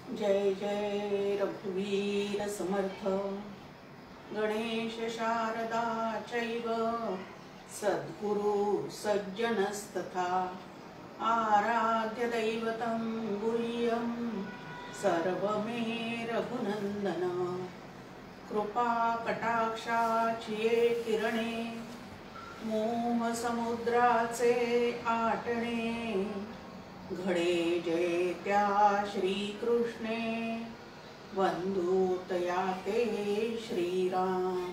जय जय रघुवीर समर्थ। गणेश शारदा चैव सद्गुरु सज्जनस्तथा आराध्य दैवतं गुह्यं सर्वमे रघुनंदन। कृपा कटाक्षाची किरणे मोह समुद्राचे आटणे घडे जय त्या श्रीकृष्णे वंदूतया ते श्रीराम।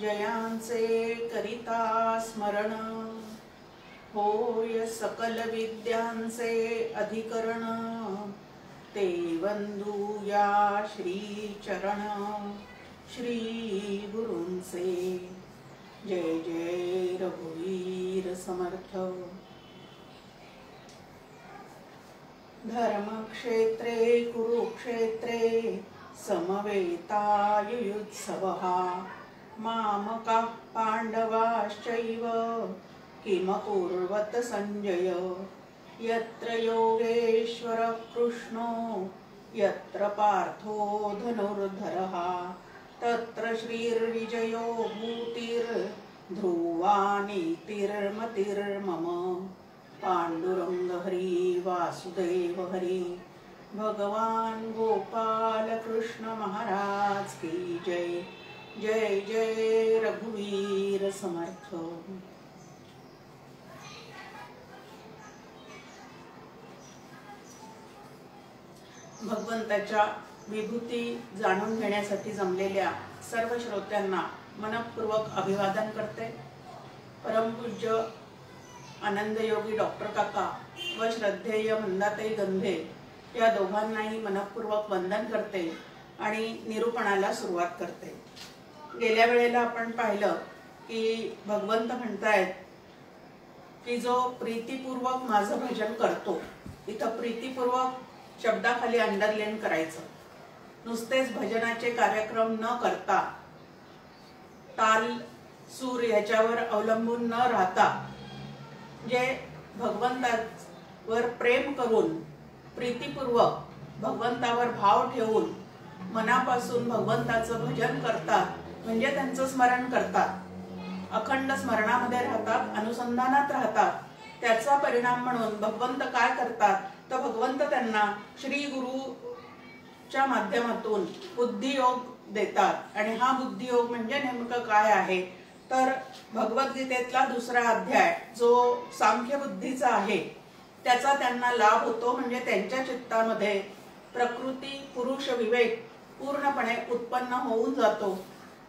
जयांचे करिता स्मरण होय सकल विद्यांचे अधिकरण ते वंदूया श्री चरण श्री गुरूंचे। जय जय रघुवीर समर्थ। धर्मक्षेत्रे कुरुक्षेत्रे समवेतायुयुत्सवः मामकाः पाण्डवाश्चैव किमकुर्वत सञ्जय। यत्र योगेश्वरः कृष्णो यत्र पार्थो धनुर्धरः तत्र श्रीर्विजयो भूतिर्ध्रुवा नीतिर्मतिर्मम। पांडुरंग हरि वासुदेव हरि भगवान गोपाल कृष्ण महाराज की जय। जय जय रघुवीर समर्थ। भगवंताच्या विभूती जाणून घेण्यासाठी जमलेल्या सर्व श्रोत्यांना मनपूर्वक अभिवादन करते। परमपूज्य आनंदयोगी डॉक्टर काका व श्रद्धेय मंदाताई गंधे या दोघांनाही मनपूर्वक वंदन करते आणि निरूपणाला सुरुवात करते। गेल्या वेळेला आपण पाहिलं की भगवंत म्हणतायत की जो प्रीतिपूर्वक माझं भजन करतो, इथं प्रीतिपूर्वक शब्दाखाली अंडरलाईन करायचं। नुसतेच भजनाचे कार्यक्रम न करता ताल सूर याच्यावर अवलंबून न राहता जे भगवंतावर प्रेम करून प्रीतिपूर्वक भगवंतावर भाव ठेवून मनापासून भगवंताचं भजन करतात, म्हणजे त्यांचं स्मरण करतात, अखंड स्मरणामध्ये राहतात, अनुसंधानात राहतात। त्याचा परिणाम म्हणून भगवंत काय करतात तर भगवंत त्यांना श्री गुरुच्या माध्यमातून बुद्धियोग देतात। आणि हा बुद्धियोग म्हणजे नेमकं काय आहे तर भगवद्गीतेतला दुसरा अध्याय जो सांख्य बुद्धीचा आहे त्याचा त्यांना लाभ होतो। म्हणजे त्यांच्या चित्तामध्ये प्रकृती पुरुष विवेक पूर्णपणे उत्पन्न होऊन जातो,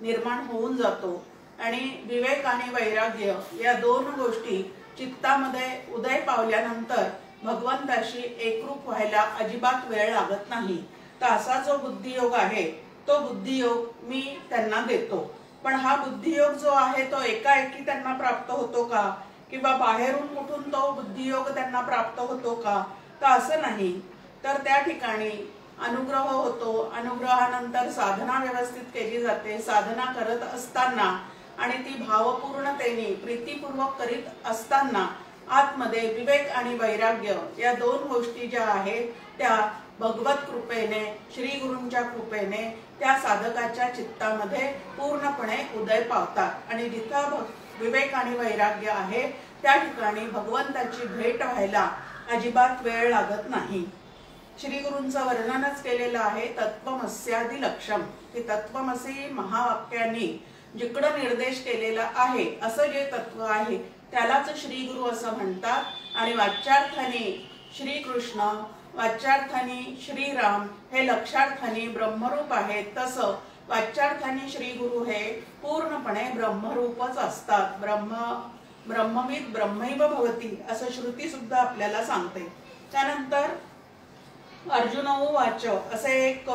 निर्माण होऊन जातो आणि विवेक आणि वैराग्य या दोन गोष्टी चित्तामध्ये उदय पावल्यानंतर भगवंताशी एकरूप व्हायला अजिबात वेळ लागत नाही। तर असा जो बुद्धियोग आहे तो बुद्धियोग मी त्यांना देतो। पण हा बुद्धियोग जो आहे तो एकाएकी त्यांना प्राप्त होतो का किंवा बाहेरून कुठून तो बुद्धियोग त्यांना प्राप्त होतो का तर असं नाही। तर त्या ठिकाणी अनुग्रह होतो, अनुग्रहानंतर साधना व्यवस्थित केली जाते। साधना करत असताना आणि ती भावपूर्णतेने प्रीतिपूर्वक करीत असताना आतमध्ये विवेक आणि वैराग्य या दोन गोष्टी ज्या आहेत त्या भगवत कृपेने श्री गुरूंच्या कृपेने त्या साधकाच्या चित्तामध्ये पूर्णपणे उदय पावतात। आणि जिथं विवेक आणि वैराग्य आहे त्या ठिकाणी भगवंताची भेट व्हायला अजिबात वेळ लागत नाही। श्री गुरूंचं वर्णनच केलेलं आहे तत्वमस्यादि लक्ष्यम, की तत्वमसी महावाक्यांनी जिकडं निर्देश केलेला आहे असं जे तत्व आहे त्यालाच श्री गुरु असं म्हणतात। आणि वाच्यार्थाने श्री कृष्ण, वाच्यार्थाने श्रीराम हे लक्षार्थाने ब्रह्मरूप आहेत, तसं वाच्यार्थाने श्री गुरु हे पूर्णपणे ब्रह्मरूपच असतात। ब्रह्मविद ब्रह्मैव भवती असं श्रुती सुद्धा आपल्याला सांगते। त्यानंतर अर्जुन उवाच असे एक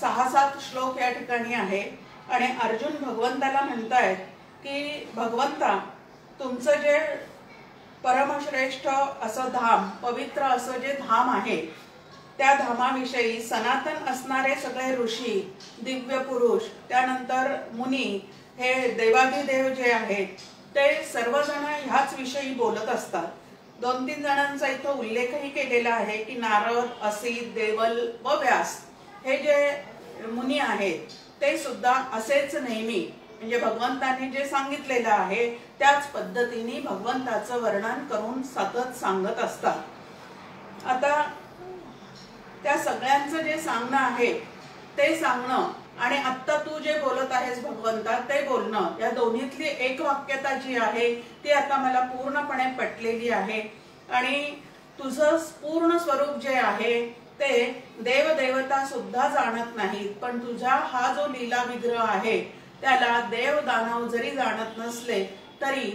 6-7 श्लोक या ठिकाणी आहे आणि अर्जुन भगवंताला म्हणतायत की भगवंता तुमचं जे परमश्रेष्ठ असं धाम, पवित्र असं जे धाम आहे त्या धामाविषयी सनातन असणारे सगळे ऋषी, दिव्य पुरुष, त्यानंतर मुनी, हे देवाधिदेव जे आहेत ते सर्वजण ह्याच विषयी बोलत असतात। 2-3 जणांचा इथं उल्लेखही केलेला आहे की नारद, असित, देवल व व्यास हे जे मुनी आहेत ते सुद्धा असेच नेहमी म्हणजे भगवंताने जे सांगितलेलं आहे त्याच पद्धतीने भगवंताचं वर्णन करून सतत सांगत असतात। आता त्या सगळ्यांचं जे सांगणं आहे ते सांगणं आणि आता तू जे बोलत आहेस भगवंता ते बोलणं, या दोन्हीतली एक वाक्यता जी आहे ती आता मला पूर्णपणे पटलेली आहे। आणि तुझं पूर्ण स्वरूप जे आहे ते देव देवता सुद्धा जाणत नाहीत, पण तुझा हा जो लीला विग्रह आहे त्याला देव दानव जरी जाणत नसले तरी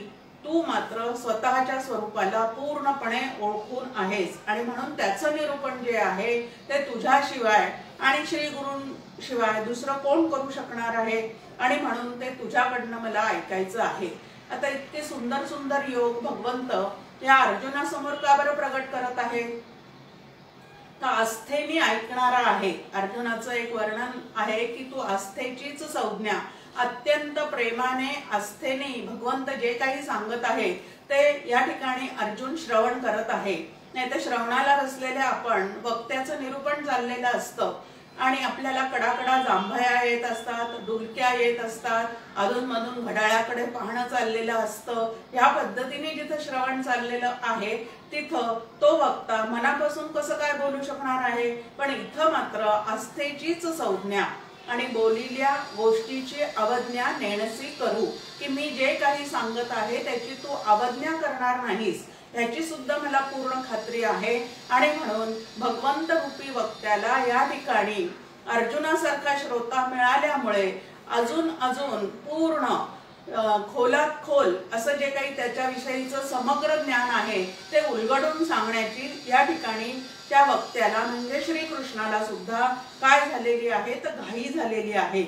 तू मात्र स्वतःच्या स्वरूपाला पूर्णपणे ओळखून आहेस आणि म्हणून त्याचं निरूपण जे आहे ते तुझ्याशिवाय आणि श्री गुरूंशिवाय दुसरं कोण करू शकणार आहे आणि म्हणून ते तुझ्याकडनं मला ऐकायचं आहे। आता इतके सुंदर सुंदर योग भगवंत या अर्जुनासमोर का बरं प्रगट करत आहे? तर आस्थेने ऐकणारा आहे। अर्जुनाचं एक वर्णन आहे की तू आस्थेचीच संज्ञा, अत्यंत प्रेमाने आस्थेने भगवंत जे काही सांगत आहे ते या ठिकाणी अर्जुन श्रवण करत आहे। नाही तर श्रवणाला बसलेले आपण वक्त्याचं निरूपण चाललेलं असतं आणि आपल्याला कडाकडा जांभया येत असतात, डुलक्या येत असतात, अधूनमधून घड्याळाकडे पाहणं चाललेलं असतं। या पद्धतीने जिथं श्रवण चाललेलं आहे तिथं तो वक्ता मनापासून कसं काय बोलू शकणार आहे? पण इथं मात्र आस्थेचीच संज्ञा आणि बोलिल्या गोष्टीची अवज्ञा नेणसी करू, की मी जे काही सांगत आहे त्याची तू अवज्ञा करणार नाहीस याची सुद्धा मला पूर्ण खात्री आहे। आणि म्हणून भगवंत रूपी वक्त्याला या ठिकाणी अर्जुनासारखा श्रोता मिळाल्यामुळे अजून अजून पूर्ण खोलात खोल असं जे काही त्याच्याविषयीचं समग्र ज्ञान आहे ते उलगडून सांगण्याची या ठिकाणी त्या वक्त्याला म्हणजे श्रीकृष्णाला सुद्धा काय झालेली आहे तर घाई झालेली आहे।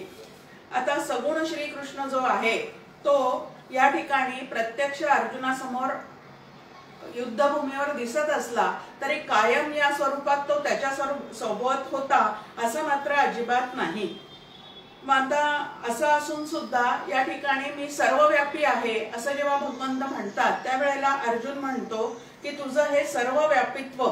आता सगुण श्रीकृष्ण जो आहे तो या ठिकाणी प्रत्यक्ष अर्जुनासमोर युद्धभूमीवर दिसत असला तरी कायम या स्वरूपात तो त्याच्या सोबत होता असं मात्र अजिबात नाही। मग आता असं असून सुद्धा या ठिकाणी मी सर्वव्यापी आहे असं जेव्हा भगवंत म्हणतात त्यावेळेला अर्जुन म्हणतो की तुझं हे सर्वव्यापित्व,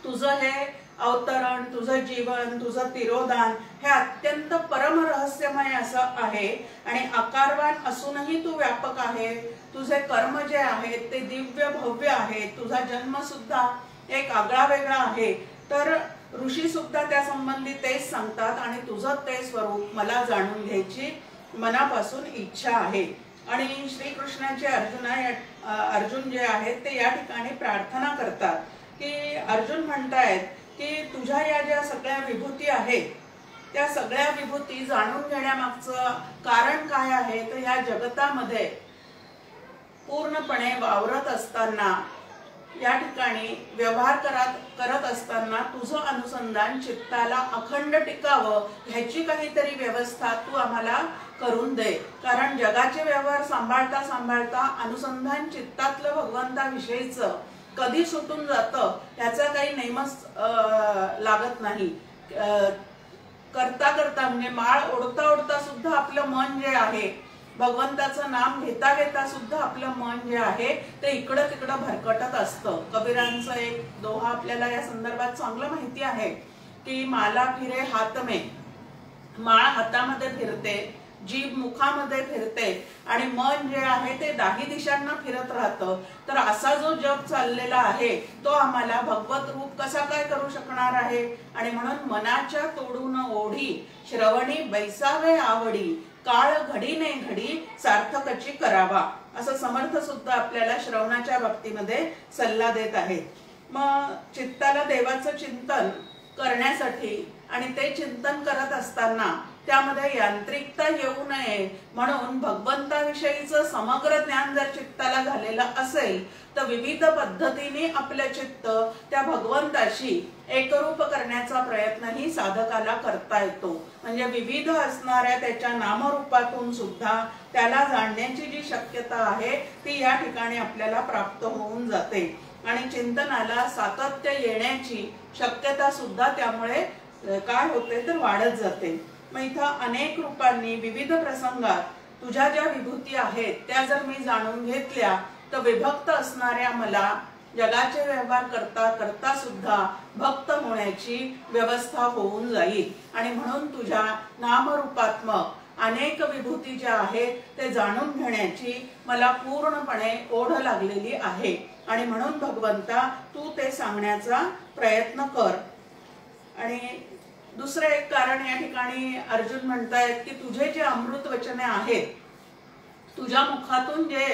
तुझं हे अवतरण, तुझं जीवन, तुझं तिरोधान हे अत्यंत परम रहस्यमय असं आहे आणि आकारवान असूनही तू व्यापक आहे। तुझे कर्म जे आहेत ते दिव्य भव्य आहेत, तुझा जन्म सुद्धा एक आगळा वेगळा आहे। तर ऋषी सुद्धा त्या संबंधी तेच सांगतात आणि तुझं ते स्वरूप मला जाणून घ्यायची मनापासून इच्छा आहे। आणि श्रीकृष्णाचे अर्जुन जे आहेत ते या ठिकाणी प्रार्थना करतात की अर्जुन म्हणतायत की तुझ्या या ज्या सगळ्या विभूती आहेत त्या सगळ्या विभूती जाणून घेण्यामागचं कारण काय आहे? तर या जगतामध्ये पूर्णपणे वावरत असताना या ठिकाणी व्यवहार करत असताना तुझं अनुसंधान चित्ताला अखंड टिकावं ह्याची काहीतरी व्यवस्था तू आम्हाला करून दे। कारण जगाचे व्यवहार सांभाळता सांभाळता अनुसंधान चित्तातलं भगवंताविषयीचं कधी सुटून जातं याचा काही नेमच लागत नाही। करता करता म्हणजे माळ ओढता ओढता सुद्धा आपलं मन जे आहे भगवंताचं नाम घेता घेता सुद्धा आपलं मन जे आहे ते इकडं तिकडं भरकटत असतं। कबीरांचं एक दोहा आपल्याला या संदर्भात चांगलं माहिती आहे की माला फिरे हात में, माळ हातामध्ये फिरते, जीभ मुखामध्ये फिरते आणि मन जे आहे ते दाही दिशांना फिरत राहतं। तर असा जो जग चाललेला आहे तो आम्हाला भगवत रूप कसा काय करू शकणार आहे? आणि म्हणून मनाच्या तोडून ओढी श्रवणी बैसावे आवडी, काळ घडीने घडी सार्थकची करावा असं समर्थ सुद्धा आपल्याला श्रवणाच्या बाबतीमध्ये सल्ला देत आहेत। मग चित्ताला देवाचं चिंतन करण्यासाठी आणि ते चिंतन करत असताना त्यामध्ये यांत्रिकता येऊ नये म्हणून भगवंताविषयीचं समग्र ज्ञान जर चित्ताला झालेलं असेल तर विविध पद्धतीने आपलं चित्त त्या भगवंताशी एकरूप करण्याचा प्रयत्नही साधकाला करता येतो। म्हणजे विविध असणाऱ्या त्याच्या नामरूपातून सुद्धा त्याला जाणण्याची जी शक्यता आहे ती या ठिकाणी आपल्याला प्राप्त होऊन जाते आणि चिंतनाला सातत्य येण्याची शक्यता सुद्धा त्यामुळे काय होते तर वाढत जाते। मग इथं अनेक रूपांनी विविध प्रसंगात तुझ्या ज्या विभूती आहेत त्या जर मी जाणून घेतल्या तर विभक्त असणाऱ्या मला जगाचे व्यवहार करता करता सुद्धा भक्त होण्याची व्यवस्था होऊन जाईल। आणि म्हणून तुझ्या नामरूपात्मक अनेक विभूती ज्या आहेत ते जाणून घेण्याची मला पूर्णपणे ओढ लागलेली आहे। आणि म्हणून भगवंता तू ते सांगण्याचा प्रयत्न कर। आणि दुसरे एक कारण या ठिकाणी अर्जुन म्हणतायत की तुझे जे अमृत वचने आहेत, तुझ्या मुखातून जे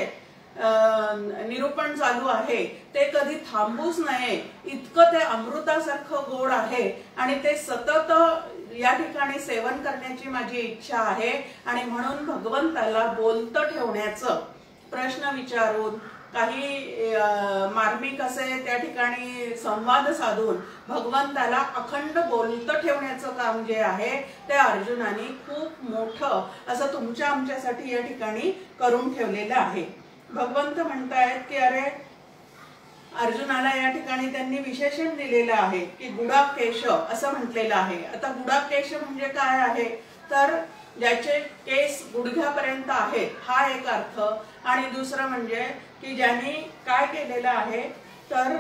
निरूपण चालू आहे ते कधी थांबूच नये इतकं ते अमृतासारखं गोड आहे आणि ते सतत या ठिकाणी सेवन करण्याची माझी इच्छा आहे। आणि म्हणून भगवंताला बोलतं ठेवण्याचं प्रश्न विचारून काही मार्मिक असे त्या ठिकाणी संवाद साधून भगवंताला अखंड बोलतं ठेवण्याचं काम जे आहे ते अर्जुनाने खूप मोठं असं तुमच्या आमच्यासाठी या ठिकाणी करून ठेवलेलं आहे। भगवंत म्हणतायत की अरे अर्जुनाला या ठिकाणी त्यांनी विशेषण दिलेलं आहे की गुडाकेश असं म्हटलेलं आहे। आता गुडाकेश म्हणजे काय आहे तर ज्याचे केस गुडघ्यापर्यंत आहेत हा एक अर्थ, आणि दुसरं म्हणजे की ज्यांनी काय केलेलं आहे तर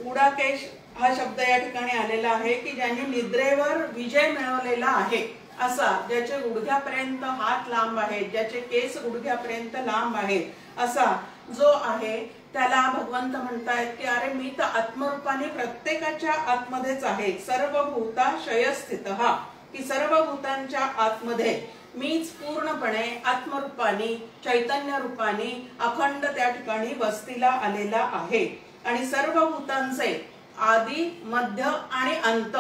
गुडाकेश हा शब्द या ठिकाणी आलेला आहे की ज्यांनी निद्रेवर विजय मिळवलेला आहे असा, ज्याचे गुडघ्यापर्यंत हात लांब आहेत, ज्याचे केस गुडघ्यापर्यंत लांब आहेत असा जो आहे त्याला भगवंत म्हणतायत की अरे मी तर आत्मरूपाने प्रत्येकाच्या आतमध्येच आहे। सर्वभूताशय स्थितः, की सर्व भूतांच्या आतमध्ये मीच पूर्णपणे आत्मरूपाने चैतन्य रूपाने अखंड त्या ठिकाणी वस्तीला आलेला आहे। आणि सर्व भूतांचे आदी मध्य आणि अंत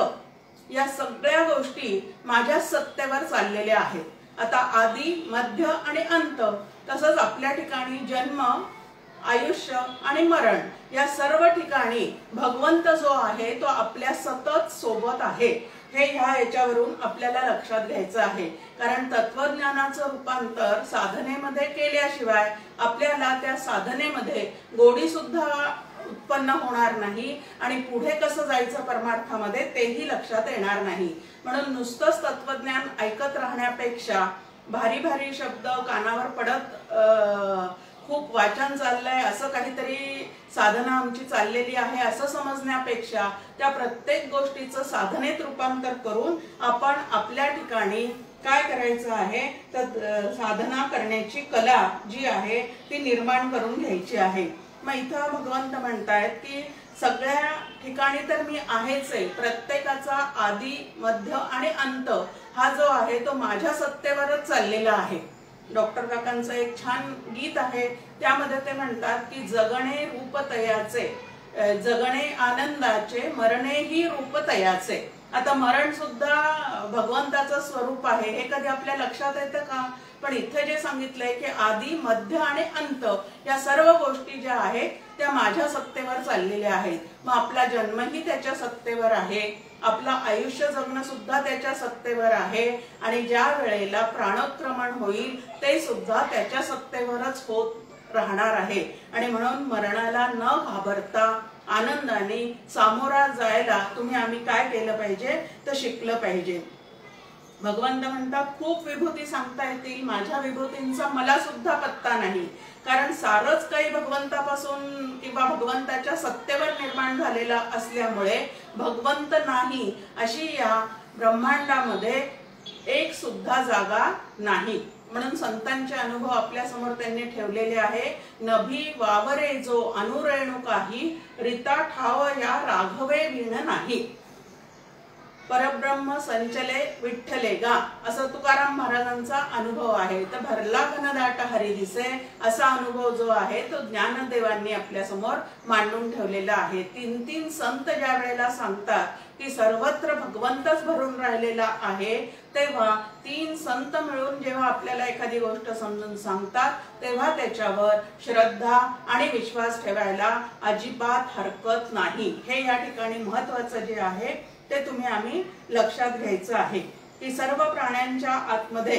या सगळ्या गोष्टी माझ्या सत्तेवर चाललेल्या आहेत। आता आदी मध्य आणि अंत, तसंच आपल्या ठिकाणी जन्म आयुष्य आणि मरण या सर्व ठिकाणी भगवंत जो आहे तो आपल्या सतत सोबत आहे। हे ह्या याच्यावरून आपल्याला लक्षात घ्यायचं आहे, कारण तत्वज्ञानाचं रूपांतर साधनेमध्ये केल्याशिवाय आपल्याला त्या साधनेमध्ये गोडी सुद्धा उत्पन्न होणार नाही आणि पुढे कसं जायचं परमार्थामध्ये तेही लक्षात येणार नाही। म्हणून नुसतंच तत्वज्ञान ऐकत राहण्यापेक्षा भारी भारी शब्द कानावर पडत खूप वाचन चाललंय असं काहीतरी साधना आमची चाललेली आहे असं समजण्यापेक्षा त्या प्रत्येक गोष्टीचं साधनेत रूपांतर करून आपण आपल्या ठिकाणी काय करायचं आहे तर साधना करण्याची कला जी आहे ती निर्माण करून घ्यायची आहे। मग इथं भगवंत म्हणतायत की सगळ्या ठिकाणी तर मी आहेच आहे, प्रत्येकाचा आदी मध्य आणि अंत हा जो आहे तो माझ्या सत्तेवरच चाललेला आहे। डॉक्टर काकांचं एक छान गीत आहे त्यामध्ये ते म्हणतात की जगणे रूप तयाचे, जगणे आनंदाचे, मरणे ही रूप तयाचे। आता मरण सुद्धा भगवंताचं स्वरूप आहे हे कधी आपल्या लक्षात येतं का? पण इथे जे सांगितलंय की आदी मध्य आणि अंत या सर्व गोष्टी ज्या आहेत त्या माझ्या सत्तेवर चाललेल्या आहेत। मग आपला जन्मही त्याच्या सत्तेवर आहे, आपलं आयुष्य जगणं सुद्धा त्याच्या सत्तेवर आहे, आणि ज्या वेळेला प्राणोत्क्रमण होईल ते सुद्धा त्याच्या सत्तेवरच होत राहणार आहे। आणि म्हणून मरणाला न घाबरता आनंदाने सामोरा जायला तुम्ही आम्ही काय केलं पाहिजे तर शिकलं पाहिजे। भगवंत म्हणतात खूप विभूती सांगता येतील, माझ्या विभूतींचा मला सुद्धा पत्ता नाही, कारण सारच काही भगवंतापासून किंवा भगवंताच्या सत्तेवर निर्माण झालेला असल्यामुळे भगवंत नाही अशी या ब्रह्मांडामध्ये एक सुद्धा जागा नाही। म्हणून संतांचे अनुभव आपल्या समोर त्यांनी ठेवलेले आहे। नभी वावरे जो अनुरेणुकाही, रीता ठाव या राघवे विण नाही, परब्रह्म संचले विठ्ठले गा, असं तुकाराम महाराजांचा अनुभव आहे। तर भरला घनदाट हरी दिसे असा अनुभव जो आहे तो ज्ञानदेवांनी आपल्या समोर मांडून ठेवलेला आहे। तीन तीन संत ज्या वेळेला सांगतात की सर्वत्र भगवंतच भरून राहिलेला आहे, तेव्हा तीन संत मिळून जेव्हा आपल्याला एखादी गोष्ट समजून सांगतात तेव्हा त्याच्यावर श्रद्धा आणि विश्वास ठेवायला अजिबात हरकत नाही। हे या ठिकाणी महत्वाचं जे आहे ते तुम्ही आम्ही लक्षात घ्यायचं आहे की सर्व प्राण्यांच्या आतमध्ये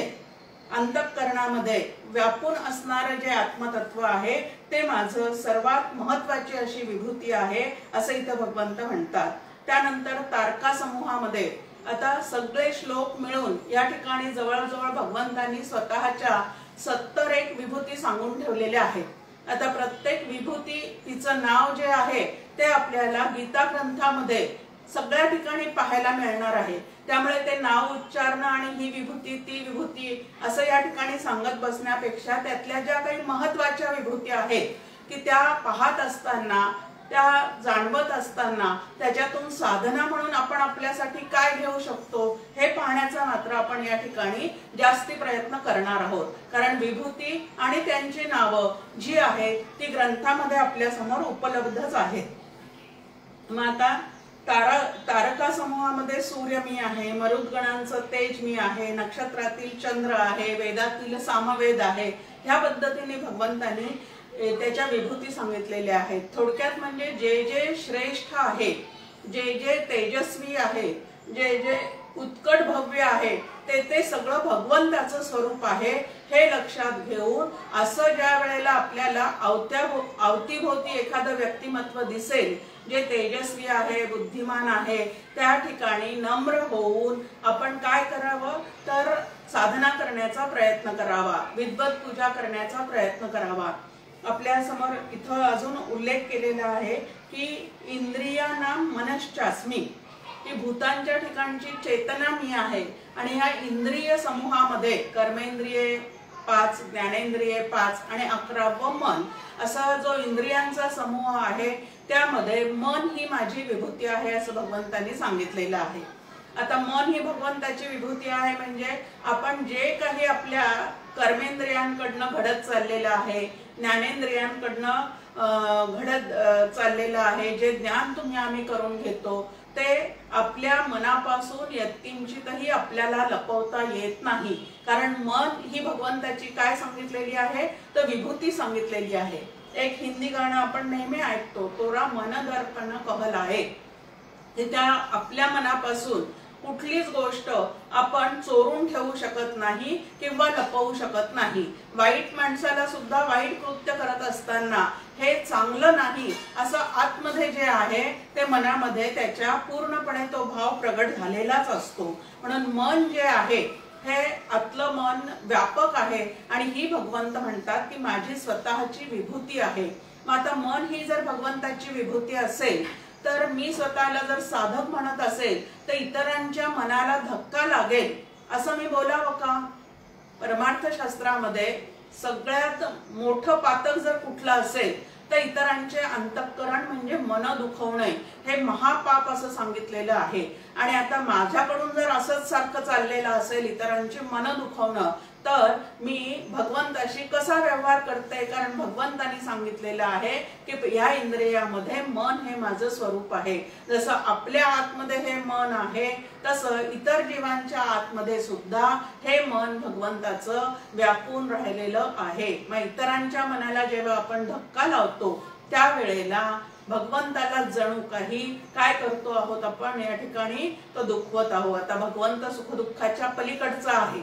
अंतःकरणामध्ये व्यापून असणारे जे आत्मतत्व आहे ते माझं सर्वात महत्वाची अशी विभूती आहे असं इथं भगवंत म्हणतात। त्यानंतर तारका समूहामध्ये आता सगळे श्लोक मिळून या ठिकाणी जवळजवळ भगवंतांनी स्वतःच्या 71 विभूती सांगून ठेवलेल्या आहेत। आता प्रत्येक विभूती तिचं नाव जे आहे ते आपल्याला गीता ग्रंथामध्ये सगळ्या ठिकाणी पाहायला मिळणार आहे। त्यामुळे ते नाव उच्चारणं आणि ही विभूती ती विभूती असं या ठिकाणी सांगत बसण्यापेक्षा त्यातल्या ज्या काही महत्त्वाच्या विभूती आहेत की त्या पाहत असताना, त्या जाणवत असताना त्याच्यातून साधना म्हणून आपण आपल्यासाठी काय घेऊ शकतो हे पाहण्याचा मात्र आपण या ठिकाणी जास्ती प्रयत्न करणार आहोत। कारण विभूती आणि त्यांची नावं जी आहेत ती ग्रंथामध्ये आपल्या समोर उपलब्धच आहेत। मग आता तारका समूहामध्ये सूर्य मी आहे, मरुद्गणांचं तेज मी आहे, नक्षत्रातील चंद्र आहे, वेदातील सामवेद आहे। ह्या पद्धतीने भगवंतांनी त्याच्या विभूती सांगितलेल्या आहेत। थोडक्यात म्हणजे जे जे श्रेष्ठ आहे, जे जे तेजस्वी आहे, जे जे उत्कट भव्य आहे ते सगळं भगवंताचं स्वरूप आहे हे लक्षात घेऊन असं ज्या वेळेला आपल्याला अवतीभोवती एखादं व्यक्तिमत्व दिसेल जे तेजस्वी आहे, बुद्धिमान आहे, त्या ठिकाणी नम्र होऊन आपण काय करावं तर साधना करण्याचा प्रयत्न करावा, विद्वत पूजा करण्याचा प्रयत्न करावा। आपल्या समोर इथं अजून उल्लेख केलेला आहे की इंद्रियानां मनश्चास्मि, की भूतांच्या ठिकाणची चेतना मी आहे। आणि ह्या इंद्रिय समूहामध्ये कर्मेंद्रिये 5, ज्ञानेंद्रिये 5 आणि 11वं मन असा जो इंद्रियांचा समूह आहे त्यामध्ये मन ही माझी विभूती आहे असं भगवंतांनी सांगितलेलं आहे। आता मन ही भगवंताची विभूती आहे म्हणजे आपण जे काही आपल्या कर्मेंद्रियांकडनं घडत चाललेलं आहे, ज्ञानेंद्रियांकडनं घडत चाललेलं आहे, जे ज्ञान तुम्ही आम्ही करून घेतो ते आपल्या मनापासून यत्किंचितही आपल्याला लपवता येत नाही। कारण मन ही भगवंताची काय सांगितलेली आहे तर विभूती सांगितलेली आहे। एक हिंदी गाणं आपण नेहमी ऐकतो, तोरा मन दर्पण कहलाए, ते त्या आपल्या मनापासून कुठलीच गोष्ट आपण चोरून ठेवू शकत नाही किंवा लपवू शकत नाही। वाईट माणसाला सुद्धा वाईट कृत्य करत असताना हे चांगलं नाही असं आतमध्ये जे आहे ते मनामध्ये त्याच्या पूर्णपणे तो भाव प्रगट झालेलाच असतो। म्हणून मन जे आहे हे आतलं मन व्यापक आहे आणि ही भगवंत म्हणतात की माझी स्वतःची विभूती आहे। मग आता मन ही जर भगवंताची विभूती असेल तर मी स्वतःला जर साधक म्हणत असेल तर इतरांच्या मनाला धक्का लागेल असं मी बोलावं का? परमार्थ शास्त्रामध्ये सगळ्यात मोठं पातक जर कुठलं असेल तर इतरांचे अंतःकरण म्हणजे मन दुखवणे हे महापाप असं सांगितलेलं आहे। आणि आता माझ्याकडून जर असंच सारखं चाललेलं असेल इतरांची मन दुखवणं तर मी भगवंताशी कसा व्यवहार करते? कारण भगवंतांनी सांगितलेलं आहे की या इंद्रियामध्ये मन हे माझं स्वरूप आहे। जसं आपल्या आतमध्ये हे मन आहे तसं इतर जीवांच्या आतमध्ये सुद्धा हे मन भगवंताचं व्यापून राहिलेलं आहे। मग इतरांच्या मनाला जेव्हा आपण धक्का लावतो त्यावेळेला भगवंताला जणू काही काय करतो आहोत आपण या ठिकाणी तो दुखवत आहोत। आता भगवंत सुख दुःखाच्या पलीकडचा आहे,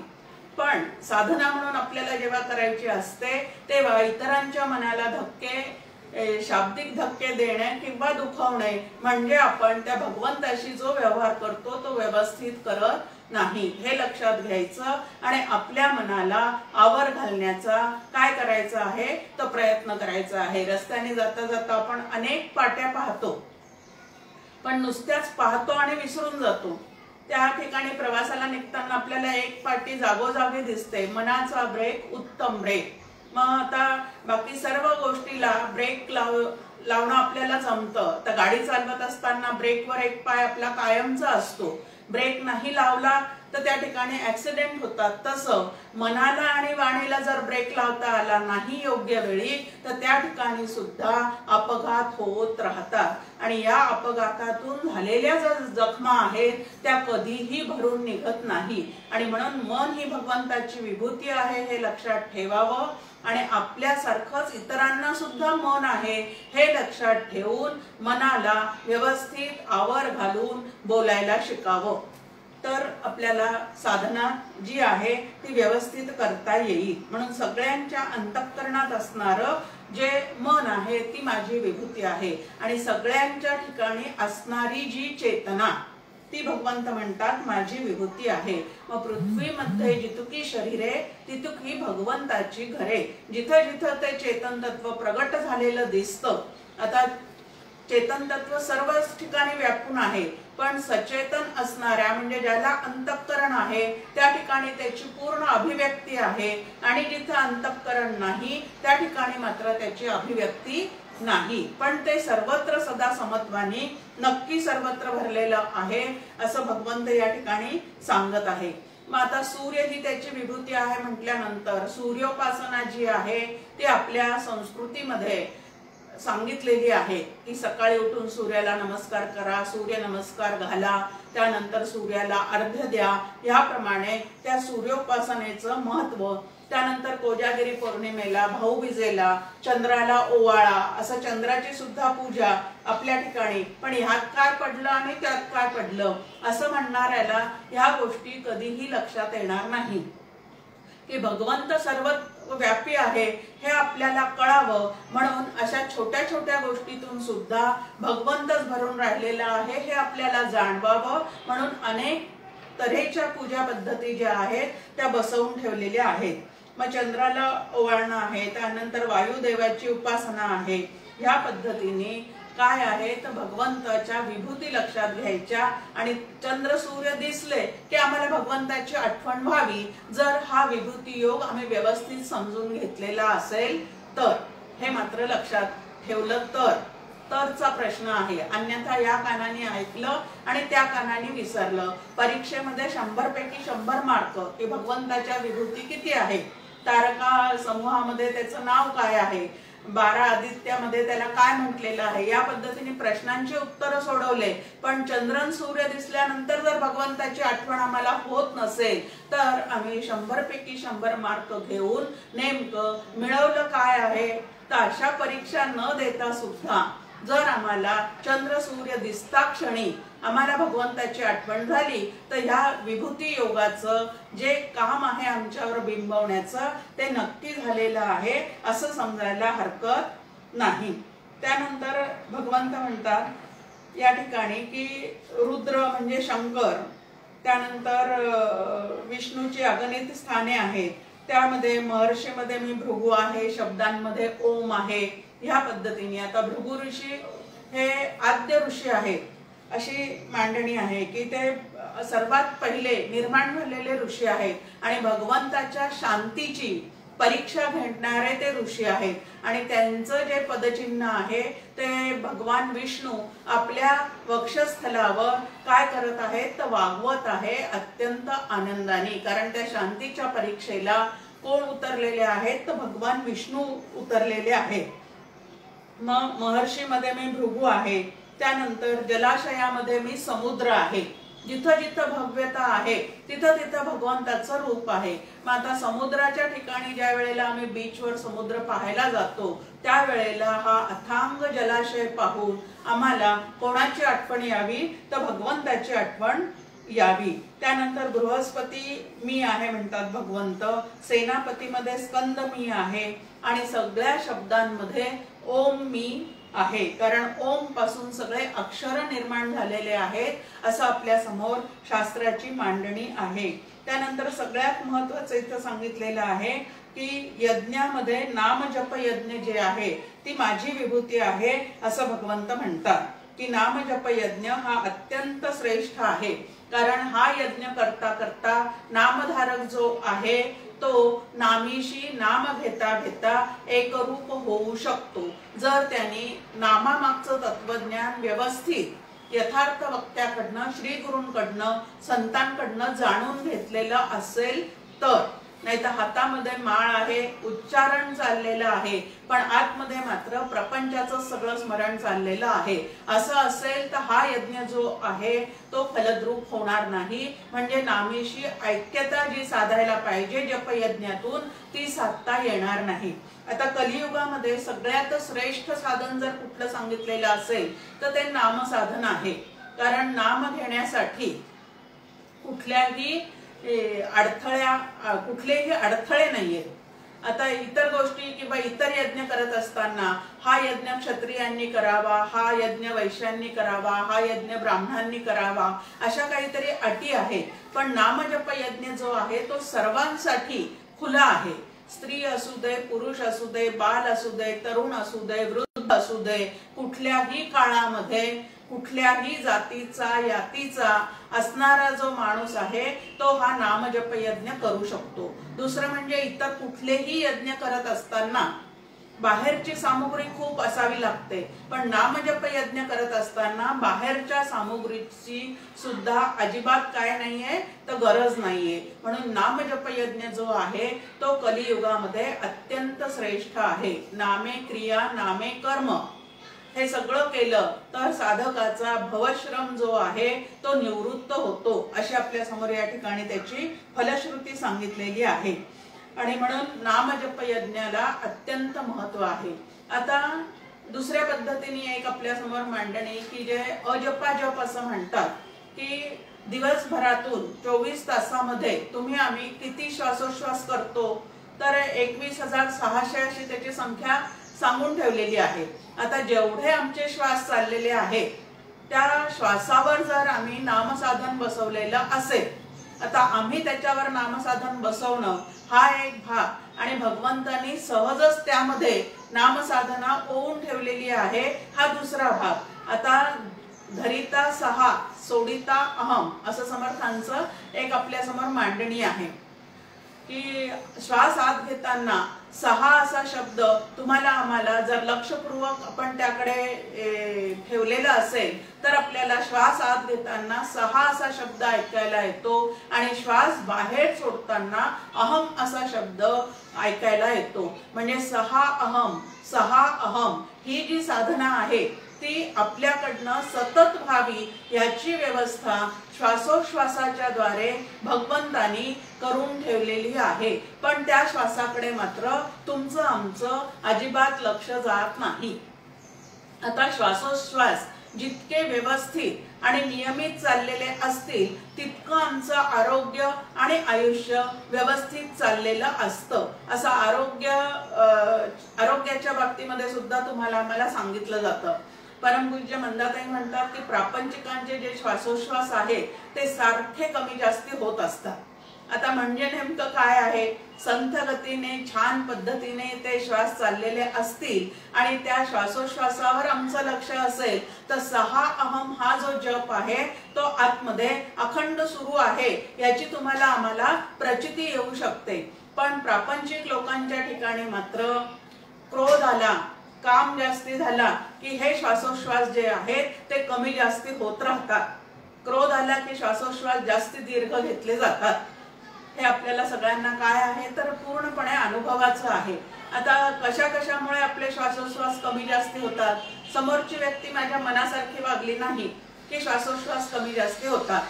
पण साधना म्हणून आपल्याला जेव्हा करायची असते तेव्हा इतरांच्या मनाला धक्के, शाब्दिक धक्के देणे किंवा दुखवणे म्हणजे आपण त्या भगवंताशी जो व्यवहार करतो तो व्यवस्थित करत नाही हे लक्षात घ्यायचं आणि आपल्या मनाला आवर घालण्याचा काय करायचा आहे तो प्रयत्न करायचा आहे। रस्त्याने जाता जाता आपण अनेक पाट्या पाहतो, पण नुसत्याच पाहतो आणि विसरून जातो। त्या ठिकाणी प्रवासाला निघताना आपल्याला एक पाटी जागोजागी दिसते, मनाचा ब्रेक उत्तम ब्रेक। मग आता बाकी सर्व गोष्टीला ब्रेक लावणं आपल्याला जमतं। तर गाडी चालवत असताना ब्रेकवर एक पाय आपला कायमचा असतो, ब्रेक नाही लावला तर त्या ठिकाणी ऍक्सिडेंट होतात। तसं मनाला आणि वाणीला जर ब्रेक लावता आला नाही योग्य वेळी तर त्या ठिकाणी सुद्धा अपघात होत राहतात आणि या अपघातातून झालेल्या ज्या जखमा आहेत त्या कधीही भरून निघत नाही। आणि म्हणून मन ही भगवंताची विभूती आहे हे लक्षात ठेवावं आणि आपल्यासारखंच इतरांना सुद्धा मन आहे हे लक्षात ठेवून मनाला व्यवस्थित आवर घालून बोलायला शिकावं, तर आपल्याला साधना जी आहे ती व्यवस्थित करता येईल। म्हणून सगळ्यांच्या अंतःकरणात असणारं जे मन आहे ती माझी विभूती आहे आणि सगळ्यांच्या ठिकाणी असणारी जी चेतना ती भगवंत म्हणतात माझी विभूती आहे। मग पृथ्वीमध्ये जितुकी शरीरे तितुकी भगवंताची घरे। जिथं जिथं ते चेतन तत्व प्रगट झालेलं दिसतं, आता चेतन तत्व सर्वच ठिकाणी व्यापून आहे, पण सचेतन असणाऱ्या म्हणजे ज्याला अंतःकरण आहे त्या ठिकाणी त्याची पूर्ण अभिव्यक्ती आहे, आणि जिथे अंतःकरण नाही त्या ठिकाणी मात्र त्याची अभिव्यक्ती नाही। पण ते सर्वत्र सदा समत्वानी नक्की सर्वत्र भरलेलं आहे असं भगवंत या ठिकाणी सांगत आहे। मग आता सूर्य ही त्याची विभूती आहे म्हटल्यानंतर सूर्योपासना जी आहे ती आपल्या संस्कृतीमध्ये सांगितलेली आहे की सकाळी उठून सूर्याला नमस्कार करा, सूर्य नमस्कार घाला, त्यानंतर सूर्याला अर्घ्य द्या, याप्रमाणे त्या सूर्योपासनेचं महत्व। त्यानंतर कोजागिरी पौर्णिमेला, भाऊबीजेला चंद्राला ओवाळा, असं चंद्राची सुद्धा पूजा आपल्या ठिकाणी। पण ह्यात काय पडलं आणि त्यात काय पडलं असं म्हणणाऱ्याला ह्या गोष्टी कधीही लक्षात येणार नाही की भगवंत सर्व व्यापी आहे हे आपल्याला कळावं म्हणून अशा छोट्या छोट्या गोष्टीतून सुद्धा भगवंतच भरून राहिलेला आहे हे आपल्याला जाणवावं म्हणून अनेक तऱ्हेच्या पूजा पद्धती ज्या आहेत त्या बसवून ठेवलेल्या आहेत। मग चंद्राला ओवाळणं आहे, त्यानंतर वायुदेवाची उपासना आहे। ह्या पद्धतीने काय आहे तर भगवंताच्या विभूती लक्षात घ्यायच्या, आणि चंद्र सूर्य दिसले की आम्हाला भगवंताची आठवण व्हावी जर हा विभूती योग आम्ही व्यवस्थित समजून घेतलेला असेल तर। हे मात्र लक्षात ठेवलं तरचा प्रश्न आहे, अन्यथा या कानाने ऐकलं आणि त्या कानाने विसरलं। परीक्षेमध्ये 100 पैकी 100 मार्क की भगवंताच्या विभूती किती आहे, तारका समूहामध्ये त्याचं नाव काय आहे, 12 आदित्यामध्ये त्याला काय म्हटलेलं आहे, या पद्धतीने प्रश्नांची उत्तरं सोडवले। पण चंद्रन सूर्य दिसल्यानंतर जर भगवंताची आठवण आम्हाला होत नसेल तर आम्ही 100 पैकी 100 मार्क घेऊन नेमकं मिळवलं काय आहे। तर अशा परीक्षा न देता सुद्धा जर आम्हाला चंद्र सूर्य दिसता क्षणी आम्हाला भगवंताची आठवण झाली तर ह्या विभूती योगाचं जे काम आहे आमच्यावर बिंबवण्याचं ते नक्की झालेलं आहे असं समजायला हरकत नाही। त्यानंतर भगवंत म्हणतात या ठिकाणी की रुद्र म्हणजे शंकर, त्यानंतर विष्णूची अगणित स्थाने आहेत, त्यामध्ये महर्षीमध्ये मी भृगु आहे, शब्दांमध्ये ओम आहे। ह्या पद्धतीने आता भृगु ऋषी हे आद्य ऋषी आहेत अशी मांडणी आहे की ते सर्वात पहिले निर्माण झालेले ऋषी आहेत आणि भगवंताच्या शांतीची परीक्षा घेणारे ते ऋषी आहेत। आणि त्यांचं जे पदचिन्ह आहे ते भगवान विष्णू आपल्या वक्षस्थलावर काय करत आहेत तर वागवत आहे अत्यंत आनंदाने, कारण त्या शांतीच्या परीक्षेला कोण उतरलेले आहेत तर भगवान विष्णू उतरलेले आहेत। मग महर्षीमध्ये मी भृगु आहे, त्यानंतर जलाशयामध्ये मी समुद्र आहे। जिथं जिथं भव्यता आहे तिथं तिथं भगवंताचं रूप आहे। मग आता समुद्राच्या ठिकाणी ज्या वेळेला आम्ही बीचवर समुद्र पाहायला जातो त्यावेळेला हा अथांग जलाशय पाहून आम्हाला कोणाची आठवण यावी तर भगवंताची आठवण यावी। त्यानंतर बृहस्पती मी आहे म्हणतात भगवंत, सेनापतीमध्ये स्कंद मी आहे, आणि सगळ्या शब्दांमध्ये ओम मी आहे, कारण ओम पासून सगळे अक्षर निर्माण झालेले आहेत असं आपल्या समोर शास्त्राची मांडणी आहे। त्यानंतर सगळ्यात महत्त्वाचं इथं सांगितलेलं आहे की यज्ञामध्ये नामजप यज्ञ जे आहे ती माझी विभूती आहे असं भगवंत म्हणतात की नामजप यज्ञ हा अत्यंत श्रेष्ठ आहे, कारण हा यज्ञ करता करता नामधारक जो आहे तो नामीशी नाम घेता घेता एक रूप होऊ शकतो जर त्यांनी नामामागचं तत्वज्ञान व्यवस्थित यथार्थ वक्त्याकडनं, श्री गुरूंकडनं, संतांकडनं जाणून घेतलेलं असेल तर। नाही तर हातामध्ये माळ आहे, उच्चारण चाललेलं आहे, पण आतमध्ये मात्र प्रपंचाचं सगळं स्मरण चाललेलं आहे, असं असेल तर हा यज्ञ जो आहे तो फलद्रूप होणार नाही। म्हणजे नामीशी ऐक्यता जी साधायला पाहिजे जपयज्ञातून ती साधता येणार नाही। आता कलियुगामध्ये सगळ्यात श्रेष्ठ साधन जर कुठलं सांगितलेलं असेल तर ते नामसाधन आहे, कारण नाम घेण्यासाठी कुठलेही अडथळे नाहीयेत। आता इतर गोष्टी किंवा इतर यज्ञ करत असताना हा यज्ञ क्षत्रियांनी करावा, हा यज्ञ वैश्यांनी करावा, हा यज्ञ ब्राह्मणांनी करावा, अशा काहीतरी अटी आहेत. पण नामजप यज्ञ जो आहे तो सर्वांसाठी खुला आहे. स्त्री असू दे, पुरुष असू दे, बाल असू दे, तरुण असू दे, वृद्ध असू दे, कुठल्याही काळामध्ये कुठल्याही जातीचा यातीचा असणारा जो माणूस आहे तो हा नामजप यज्ञ करू शकतो. दुसरं म्हणजे इतर कुठलेही यज्ञ करत असताना बाहेरची सामुग्री खूप असावी लागते, पण नामजप यज्ञ करत असताना बाहेरच्या सामुग्रीची सुद्धा अजिबात काय नाहीये तर गरज नाहीये. म्हणून नामजप यज्ञ जो आहे तो कलियुगामध्ये अत्यंत श्रेष्ठ आहे. नामे क्रिया नामे कर्म हे सगळं केलं तर साधकाचा भवश्रम जो आहे तो निवृत्त होतो, अशी आपल्या समोर या ठिकाणी त्याची फलश्रुती सांगितलेली आहे. आणि म्हणून नामजप यज्ञाला अत्यंत महत्व आहे. आता दुसऱ्या पद्धतीने एक आपल्या समोर मांडणी की जे अजपाजप असं म्हणतात की दिवसभरातून 24 तासामध्ये तुम्ही आम्ही किती श्वासोश्वास करतो, तर 21,600 अशी त्याची संख्या सांगून ठेवलेली आहे. आता जेवढे आमचे श्वास चाललेले आहेत त्या श्वासावर जर आम्ही नामसाधन बसवलेलं असेल, आता आम्ही त्याच्यावर नामसाधन बसवणं हा एक भाग आणि भगवंतांनी सहजच त्यामध्ये नामसाधना ओवून ठेवलेली आहे हा दुसरा भाग. आता धरिता सहा सोडिता अहम असं समर्थांचं एक आपल्या समोर मांडणी आहे की श्वास आत घेताना सहा असा शब्द तुम्हाला आम्हाला जर लक्षपूर्वक आपण त्याकडे ठेवलेला असेल तर आपल्याला श्वास आत घेताना सहा असा शब्द ऐकायला येतो आणि श्वास बाहेर सोडताना अहम असा शब्द ऐकायला येतो. म्हणजे सहा अहम ही जी साधना आहे ती आपल्याकडनं सतत व्हावी याची व्यवस्था श्वासोश्वासाच्या द्वारे भगवंतांनी करून ठेवलेली आहे. पण त्या श्वासाकडे मात्र तुमचं आमचं अजिबात लक्ष जात नाही. आता श्वासोश्वास जितके व्यवस्थित आणि नियमित चाललेले असतील तितकं आमचं आरोग्य आणि आयुष्य व्यवस्थित चाललेलं असतं. असं आरोग्याच्या बाबतीमध्ये सुद्धा तुम्हाला आम्हाला सांगितलं जातं. परमपूज्य मंदाताई म्हणतात की प्रापंचिकांचे जे श्वासोश्वास आहे ते सारखे कमी जास्ती होत असतात. आता म्हणजे नेमकं काय आहे, संथ गतीने छान पद्धतीने ते श्वास चाललेले असतील आणि त्या श्वासोश्वासावर आमचं लक्ष असेल तर सहा अहम हा जो जप आहे तो आतमध्ये अखंड सुरू आहे याची तुम्हाला आम्हाला प्रचिती येऊ शकते. पण प्रापंचिक लोकांच्या ठिकाणी मात्र क्रोध आला, काम जास्ती झाला की हे श्वासोश्वास जे आहेत ते कमी जास्ती होत राहतात. क्रोध आला की श्वासोश्वास जास्ती दीर्घ घेतले जातात. हे आपल्याला सगळ्यांना काय आहे तर पूर्णपणे अनुभवाचं आहे. आता कशामुळे आपले श्वासोश्वास कमी जास्ती होतात, समोरची व्यक्ती माझ्या मनासारखी वागली नाही की श्वासोश्वास कमी जास्ती होतात.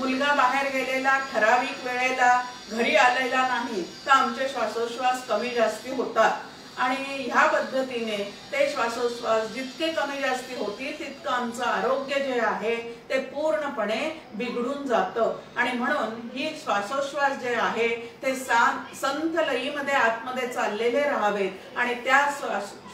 मुलगा बाहेर गेलेला ठराविक वेळेला घरी आलेला नाही तर आमचे श्वासोश्वास कमी जास्ती होतात. आणि ह्या पद्धतीने ते श्वासोश्वास जितके कमी जास्ती होतील तितकं आमचं आरोग्य जे आहे ते पूर्णपणे बिघडून जातं. आणि म्हणून ही श्वासोश्वास जे आहे ते संथ लयीमध्ये आतमध्ये चाललेले राहावेत आणि त्या